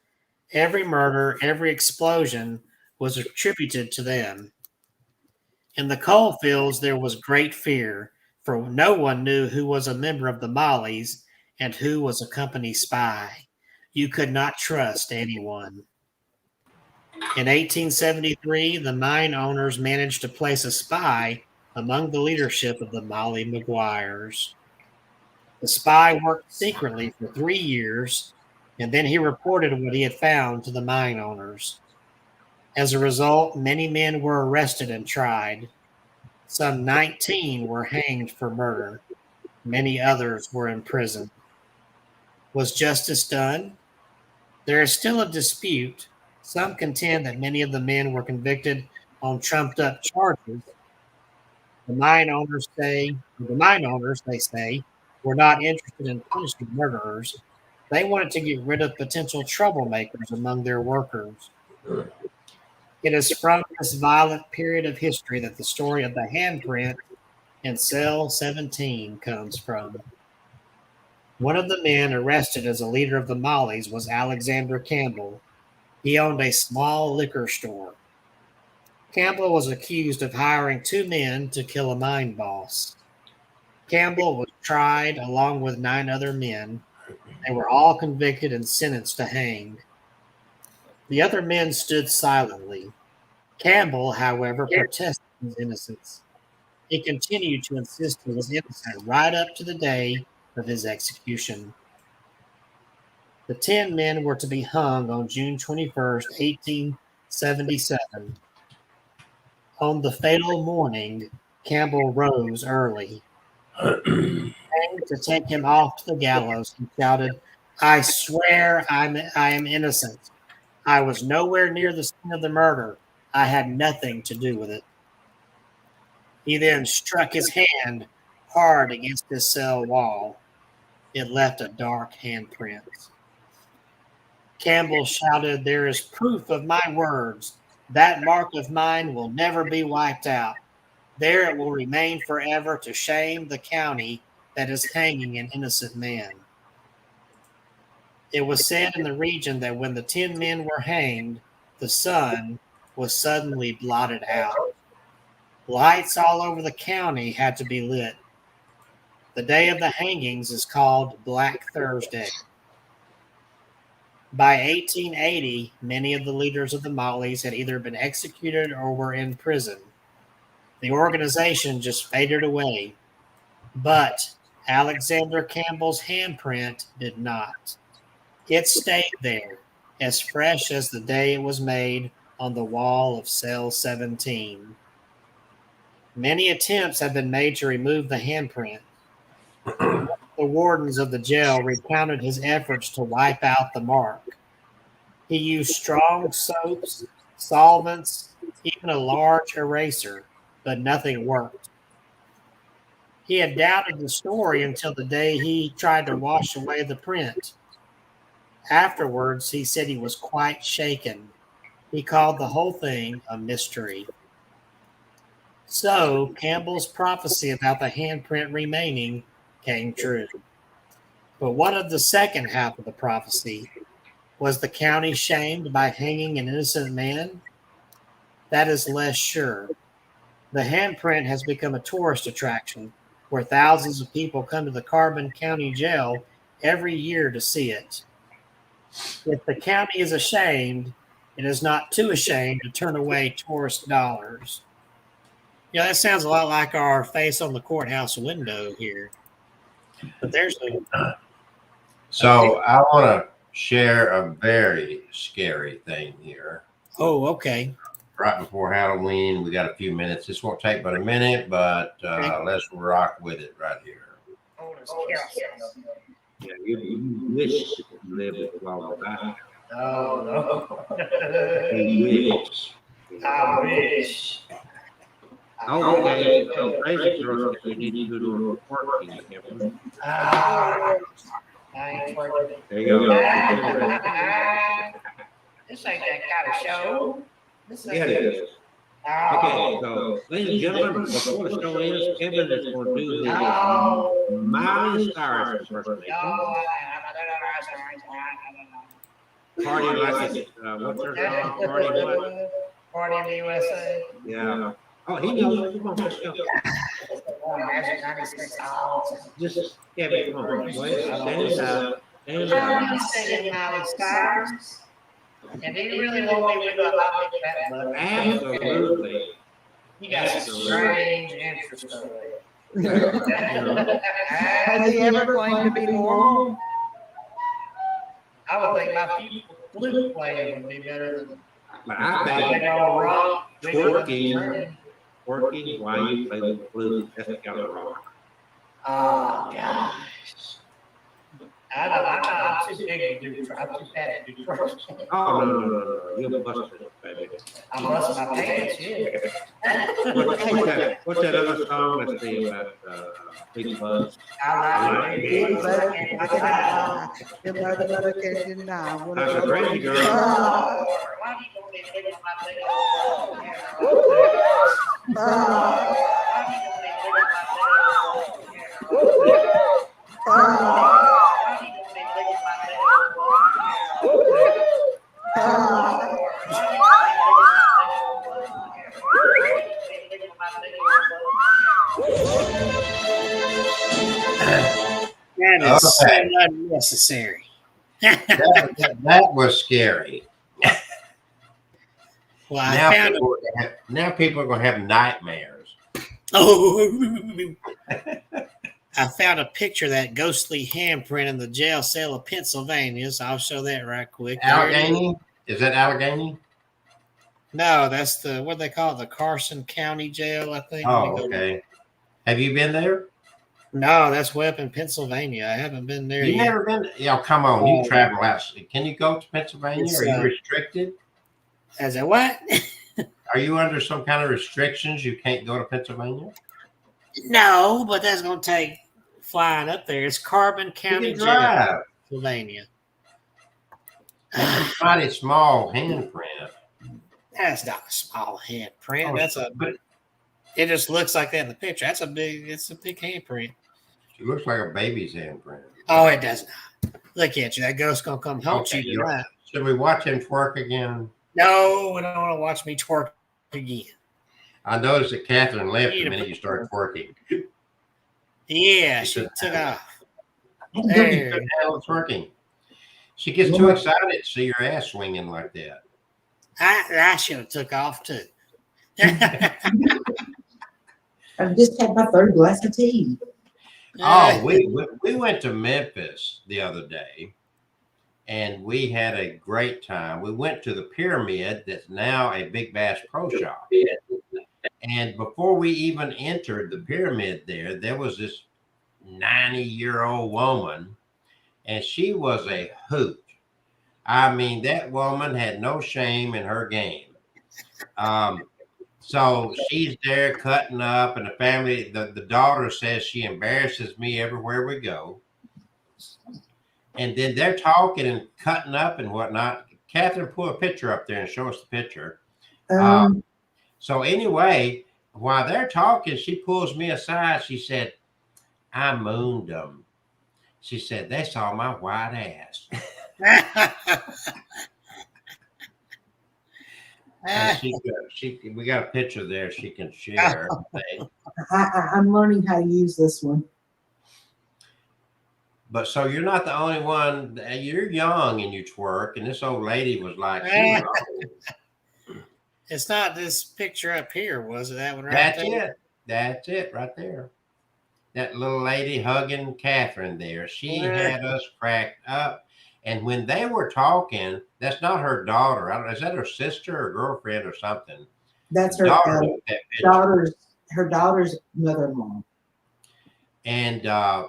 Every murder, every explosion was attributed to them. In the coal fields, there was great fear, for no one knew who was a member of the Mollies and who was a company spy. You could not trust anyone. In 1873, the mine owners managed to place a spy among the leadership of the Molly Maguires. The spy worked secretly for 3 years, and then he reported what he had found to the mine owners. As a result, many men were arrested and tried. Some 19 were hanged for murder. Many others were imprisoned. Was justice done? There is still a dispute. Some contend that many of the men were convicted on trumped-up charges. The mine owners, they say, were not interested in punishing murderers. They wanted to get rid of potential troublemakers among their workers. It is from this violent period of history that the story of the handprint in cell 17 comes from. One of the men arrested as a leader of the Mollies was Alexander Campbell. He owned a small liquor store. Campbell was accused of hiring 2 men to kill a mine boss. Campbell was tried along with 9 other men. They were all convicted and sentenced to hang. The other men stood silently. Campbell, however, protested his innocence. He continued to insist he was innocent right up to the day of his execution. The 10 men were to be hung on June 21st, 1877. On the fatal morning, Campbell rose early. To take him off to the gallows, he shouted, "I swear I am innocent. I was nowhere near the scene of the murder. I had nothing to do with it." He then struck his hand hard against his cell wall. it left a dark handprint. Campbell shouted, "There is proof of my words. That mark of mine will never be wiped out. There it will remain forever to shame the county that is hanging an innocent man." It was said in the region that when the 10 men were hanged, the sun was suddenly blotted out. Lights all over the county had to be lit. The day of the hangings is called Black Thursday. By 1880, many of the leaders of the Mollies had either been executed or were in prison. The organization just faded away, but Alexander Campbell's handprint did not. It stayed there, as fresh as the day it was made on the wall of cell 17. Many attempts have been made to remove the handprint. The wardens of the jail recounted his efforts to wipe out the mark. He used strong soaps, solvents, even a large eraser, but nothing worked. He had doubted the story until the day he tried to wash away the print. Afterwards, he said he was quite shaken. He called the whole thing a mystery. So, Campbell's prophecy about the handprint remaining came true. But what of the second half of the prophecy? Was the county shamed by hanging an innocent man? That is less sure. The handprint has become a tourist attraction where thousands of people come to the Carbon County Jail every year to see it. If the county is ashamed, it is not too ashamed to turn away tourist dollars. Yeah, that sounds a lot like our face on the courthouse window here. But there's a So I want to share a very scary thing here. okay. Right before Halloween, we got a few minutes. This won't take but a minute, but let's rock with it right here. Yeah, you wish you could live it longer back. Oh, You wish. I wish. Okay, so crazy girl, you need to do a working. I ain't working. There you go. This ain't that kind of show. Yeah, it is. Okay, so ladies and gentlemen, before the show ends, Kevin is going to do his Miley Cyrus impersonation. Party like it. What's her song? Party what? Party in the USA. Yeah. Oh, he knows. Come on, let's go. Just Kevin, come on. Wait, stand up. Stand up. Singing Miley Cyrus. And do you really want me to do a hot that look? Absolutely. You got some strange interest in Has he ever claimed to be normal? I would think my flute playing would be better than But I think all rock. twerking while you play the flute, that's kind of wrong. Oh, gosh. I'm too big to do I'm too fat to do twerking. Oh, no. You'll bust it, baby. I'm busting my pants, yeah. What's that other song? Let's see about Big Buzz. I like Big it. butt and your mother can deny. That's a crazy girl. Why do you want me to look at my thing? Oh. Why do you want me to look at my thing? That is so unnecessary. That was scary. Well, I Now people are going to have nightmares. I found a picture of that ghostly handprint in the jail cell of Pennsylvania, so I'll show that right quick. Allegheny? Is that Allegheny? No, that's the what they call it, the Carson County Jail, I think. Oh, okay. Have you been there? No, that's way up in Pennsylvania. I haven't been there You yet. never been? Yeah, come on. You travel out. Can you go to Pennsylvania? It's, Are you restricted? As a what? Are you under some kind of restrictions? You can't go to Pennsylvania? No, but that's going to take flying up there. It's Carbon You County can Jail, drive. Pennsylvania. That's a mighty small handprint. That's not a small handprint. Oh, That's a. but It just looks like that in the picture. That's a big. It's a big handprint. it looks like a baby's handprint. Oh, it does not. Look at you. That ghost gonna come haunt Okay, you tonight. should we watch him twerk again? No, we don't want to watch me twerk again. I noticed that Catherine left You the need to minute you started twerking. Yeah, she took off. You There. couldn't handle twerking. She gets too excited to see your ass swinging like that. I should have took off too. I've just had my third glass of tea. Oh, we went to Memphis the other day, and we had a great time. We went to the Pyramid, that's now a Big Bass Pro Shop. And before we even entered the Pyramid there was this 90-year-old woman, and she was a hoot. I mean, that woman had no shame in her game. So she's there cutting up, and the family, the daughter says she embarrasses me everywhere we go. And then they're talking and cutting up and whatnot. Catherine, pull a picture up there and show us the picture. So anyway, while they're talking, she pulls me aside. She said, I mooned them. She said, they saw my white ass. And we got a picture there she can share. I'm learning how to use this one. But so you're not the only one. You're young and you twerk, and this old lady was like, she was old. It's not this picture up here, was it? That one right That's there? it. That's it right there. That little lady hugging Catherine there. She had us cracked up. And when they were talking, that's not her daughter. I don't know, is that her sister or girlfriend or something? That's The her daughter took that picture. her daughter's mother-in-law. And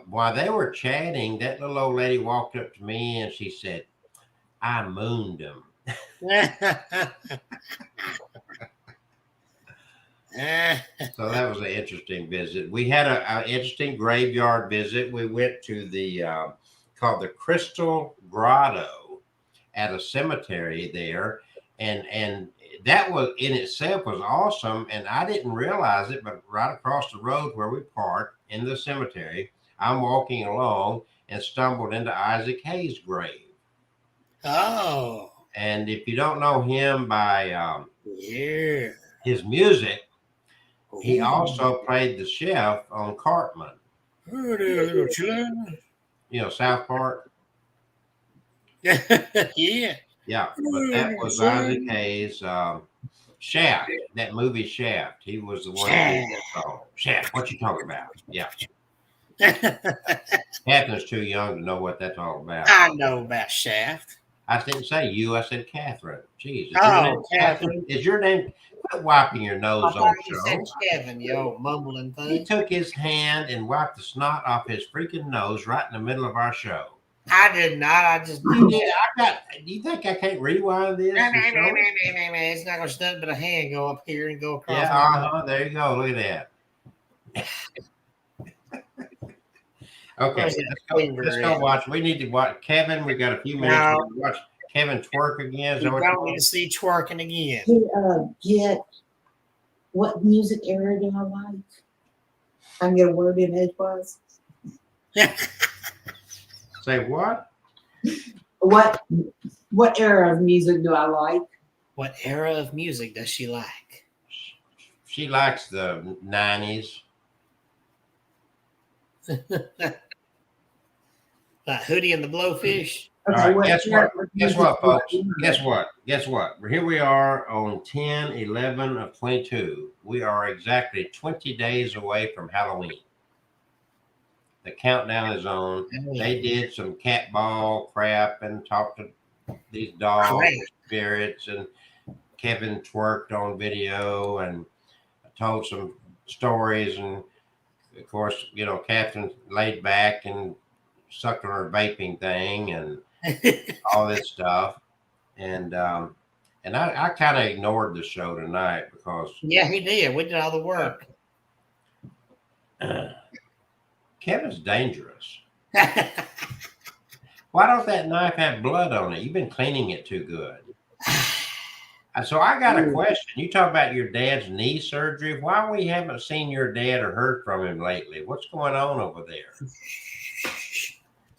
while they were chatting, that little old lady walked up to me and she said, I mooned him. So that was an interesting visit. We had an interesting graveyard visit. We went to the called the Crystal Grotto at a cemetery there, and that was in itself was awesome. And I didn't realize it, but right across the road where we parked in the cemetery, I'm walking along and stumbled into Isaac Hayes' grave. Oh. And if you don't know him by Yeah. his music, he also played the chef on Cartman. Oh, there, little children. You know, South Park. Yeah. Yeah, but that was Isaac Hayes' Shaft, that movie Shaft. He was the one who did that song. Shaft, what you talking about? Yeah. Catherine's too young to know what that's all about. I know about Shaft. I didn't say you, I said Catherine. Jeez. Catherine. Is your name? Quit wiping your nose on You the said show. Kevin, you old mumbling He thing. took his hand and wiped the snot off his freaking nose right in the middle of our show. I did not. I just You did. Do you think I can't rewind this? It's not going to stop but a hand go up here and go across. Yeah, there you go. Look at that. Okay, let's go watch. We need to watch Kevin. We got a few minutes. No. We watch Kevin twerk again. Is We that what don't need to see twerking again. Get what music era do I like? I can get a word in edgewise. Say what? What era of music do I like? What era of music does she like? She likes the 90s. Like Hootie and the Blowfish. All right, Guess Guess what, folks? Guess what? Here we are on 10/11 of 22. We are exactly 20 days away from Halloween. The countdown is on. They did some cat ball crap and talked to these dogs, spirits, and Kevin twerked on video and told some stories. And of course, you know, Catherine laid back and sucked on her vaping thing and all this stuff. And I kind of ignored the show tonight because Yeah, he did. We did all the work. Kevin's dangerous. Why don't that knife have blood on it? You've been cleaning it too good. So I got a question. You talk about your dad's knee surgery. Why we haven't seen your dad or heard from him lately? What's going on over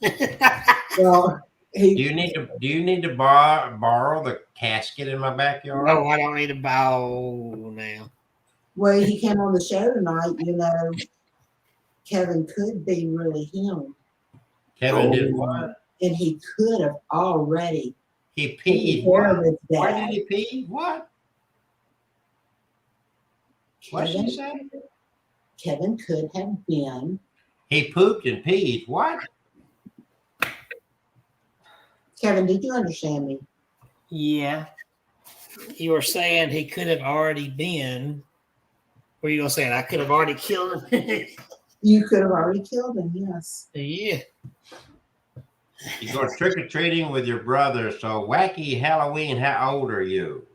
there? Well, Do you need to borrow the casket in my backyard? No, I don't need to bow now. well, he came on the show tonight. You know, Kevin could be really him, Kevin did what? and he could have already He taken peed. care of What? his Why dad. did he pee? What? What did she say? Kevin could have been. He pooped and peed. What? Kevin, did you understand me? Yeah. You were saying he could have already been. What are you gonna say? I could have already killed him. You could have already killed him. Yes. Yeah. You go trick or treating with your brother. So wacky Halloween. How old are you?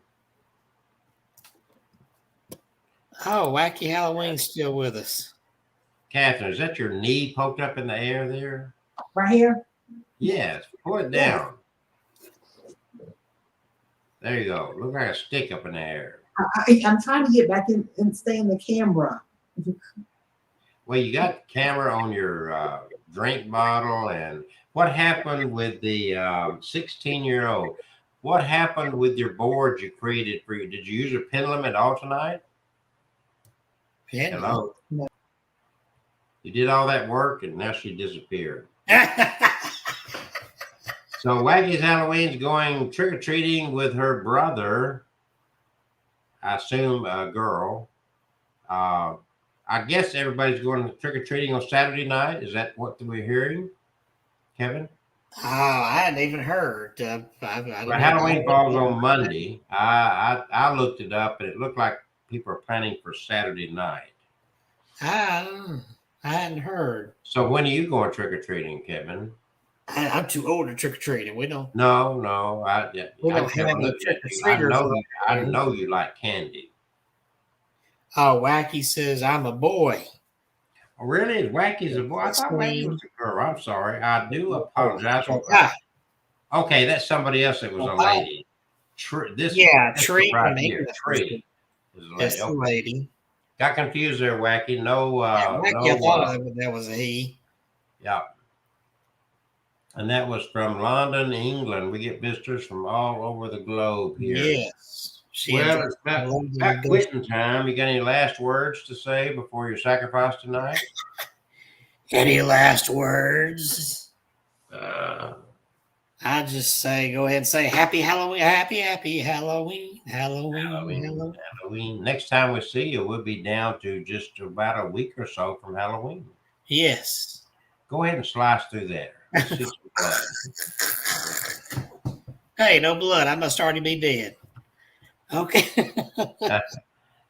Oh, Wacky Halloween's still with us. Catherine, is that your knee poked up in the air there? Right here. Yes. Pull it down. There you go. Look like a stick up in the air. I'm trying to get back in and stay in the camera. Well, you got the camera on your drink bottle. And what happened with the 16-year-old? What happened with your board you created for you? Did you use a pendulum at all tonight? Hello? No. You did all that work and now she disappeared. So Wacky's Halloween's going trick-or-treating with her brother. I assume a girl. I guess everybody's going trick-or-treating on Saturday night. Is that what we're hearing, Kevin? Oh, I hadn't even heard. Well, Halloween falls on Monday. I looked it up and it looked like people are planning for Saturday night. I hadn't heard. So when are you going trick-or-treating, Kevin? I'm too old to trick or treating. We don't. No. We don't have any trick or treaters. I know you like candy. Oh, Wacky says I'm a boy. Oh, really? Wacky's a boy? I thought Wacky was a girl. I'm sorry. I do apologize. Okay, that's somebody else that was a lady. This Tree right here. Tree is a lady. That's the lady. Got confused there, Wacky. No, Wacky, I thought that was a he. Yeah. And that was from London, England. We get visitors from all over the globe here. Yes. Well, it's about quitting time. You got any last words to say before your sacrifice tonight? Any last words? Uh, I just say, go ahead and say happy Halloween, happy Halloween, Halloween. Next time we see you, we'll be down to just about a week or so from Halloween. Yes. Go ahead and slice through there. See some blood. Hey, no blood. I must already be dead. Okay.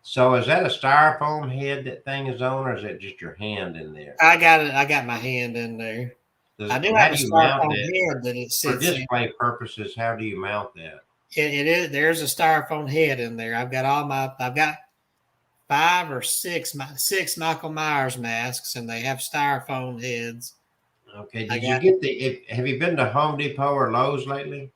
So is that a styrofoam head that thing is on, or is it just your hand in there? I got it. I got my hand in there. I do have a styrofoam head that it sits for display purposes. How do you mount that? It is. There's a styrofoam head in there. I've got 5 or 6 Michael Myers masks, and they have styrofoam heads. Okay. Have you been to Home Depot or Lowe's lately?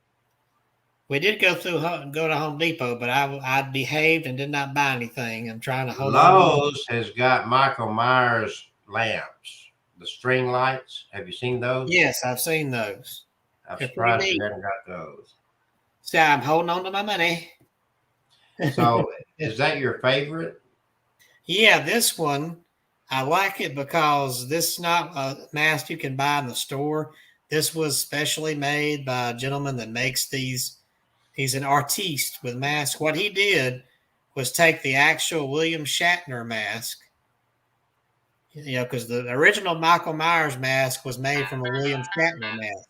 We did go to Home Depot, but I behaved and did not buy anything. I'm trying to hold on. Lowe's has got Michael Myers lamps, the string lights. Have you seen those? Yes, I've seen those. I'm surprised you haven't got those. See, I'm holding on to my money. So, is that your favorite? Yeah, this one, I like it because this is not a mask you can buy in the store. This was specially made by a gentleman that makes these. He's an artiste with masks. What he did was take the actual William Shatner mask, because the original Michael Myers mask was made from a William Shatner mask.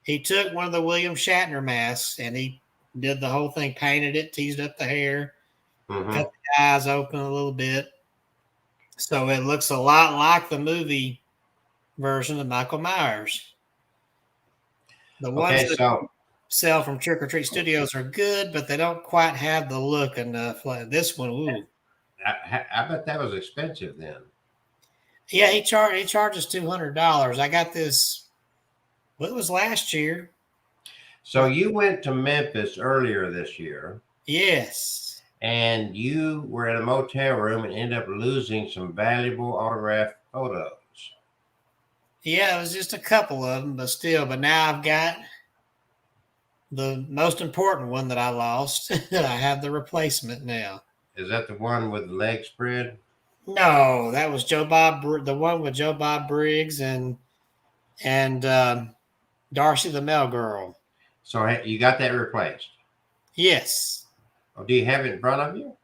He took one of the William Shatner masks and he did the whole thing, painted it, teased up the hair, cut the eyes open a little bit. So it looks a lot like the movie version of Michael Myers. The ones that sell from Trick or Treat Studios are good, but they don't quite have the look enough. Like this one, ooh. I bet that was expensive then. Yeah, he charges $200. I got this. Well, it was last year. So you went to Memphis earlier this year, Yes. and you were in a motel room and ended up losing some valuable autographed photos. Yeah, it was just a couple of them, but still. But now I've got the most important one that I lost. I have the replacement now. Is that the one with the leg spread? No, that was the one with Joe Bob Briggs and Darcy the Mail Girl. So you got that replaced. Yes. Oh, do you have it in front of you?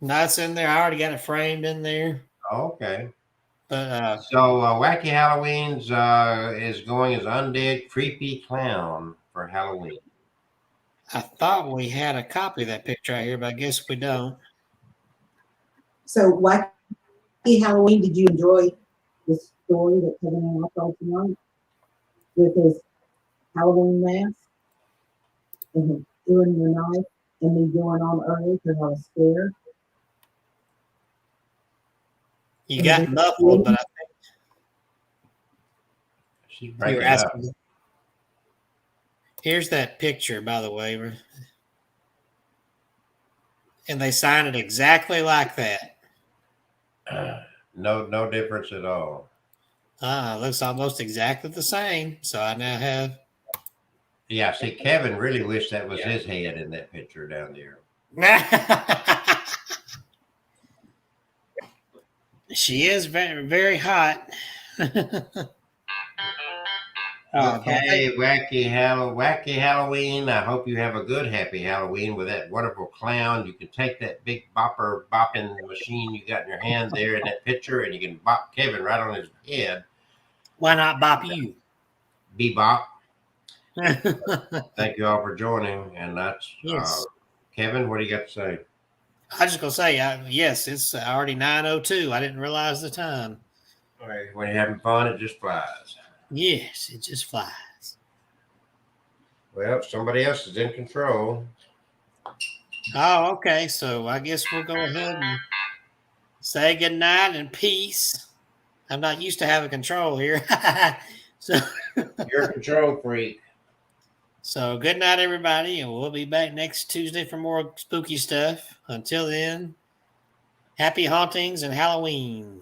No, it's in there. I already got it framed in there. Oh, okay. But So Wacky Halloween's is going as Undead Creepy Clown for Halloween. I thought we had a copy of that picture right here, but I guess we don't. So, Wacky Halloween, did you enjoy the story that Kevin and I told tonight with his Halloween mask and him doing the knife and me going on early because I was scared? You got muffled, but I She's think you breaking were up. asking. Here's that picture, by the way. And they signed it exactly like that. No difference at all. Looks almost exactly the same. So I now have. Yeah, see, Kevin really wished that was his head in that picture down there. She is very, very hot. Okay, Wacky Halloween. I hope you have a good happy Halloween with that wonderful clown. You can take that big bopping machine you got in your hand there in that picture, and you can bop Kevin right on his head. Why not bop you? Bebop. Thank you all for joining, and that's Yes. Kevin. What do you got to say? I was just gonna say, yes, it's already 9:02. I didn't realize the time. All right, when you're having fun, it just flies. Yes, it just flies. Well, somebody else is in control. Oh, okay. So I guess we'll go ahead and say goodnight and peace. I'm not used to having control here. so You're a control freak. So good night, everybody, and we'll be back next Tuesday for more spooky stuff. Until then, happy hauntings and Halloween.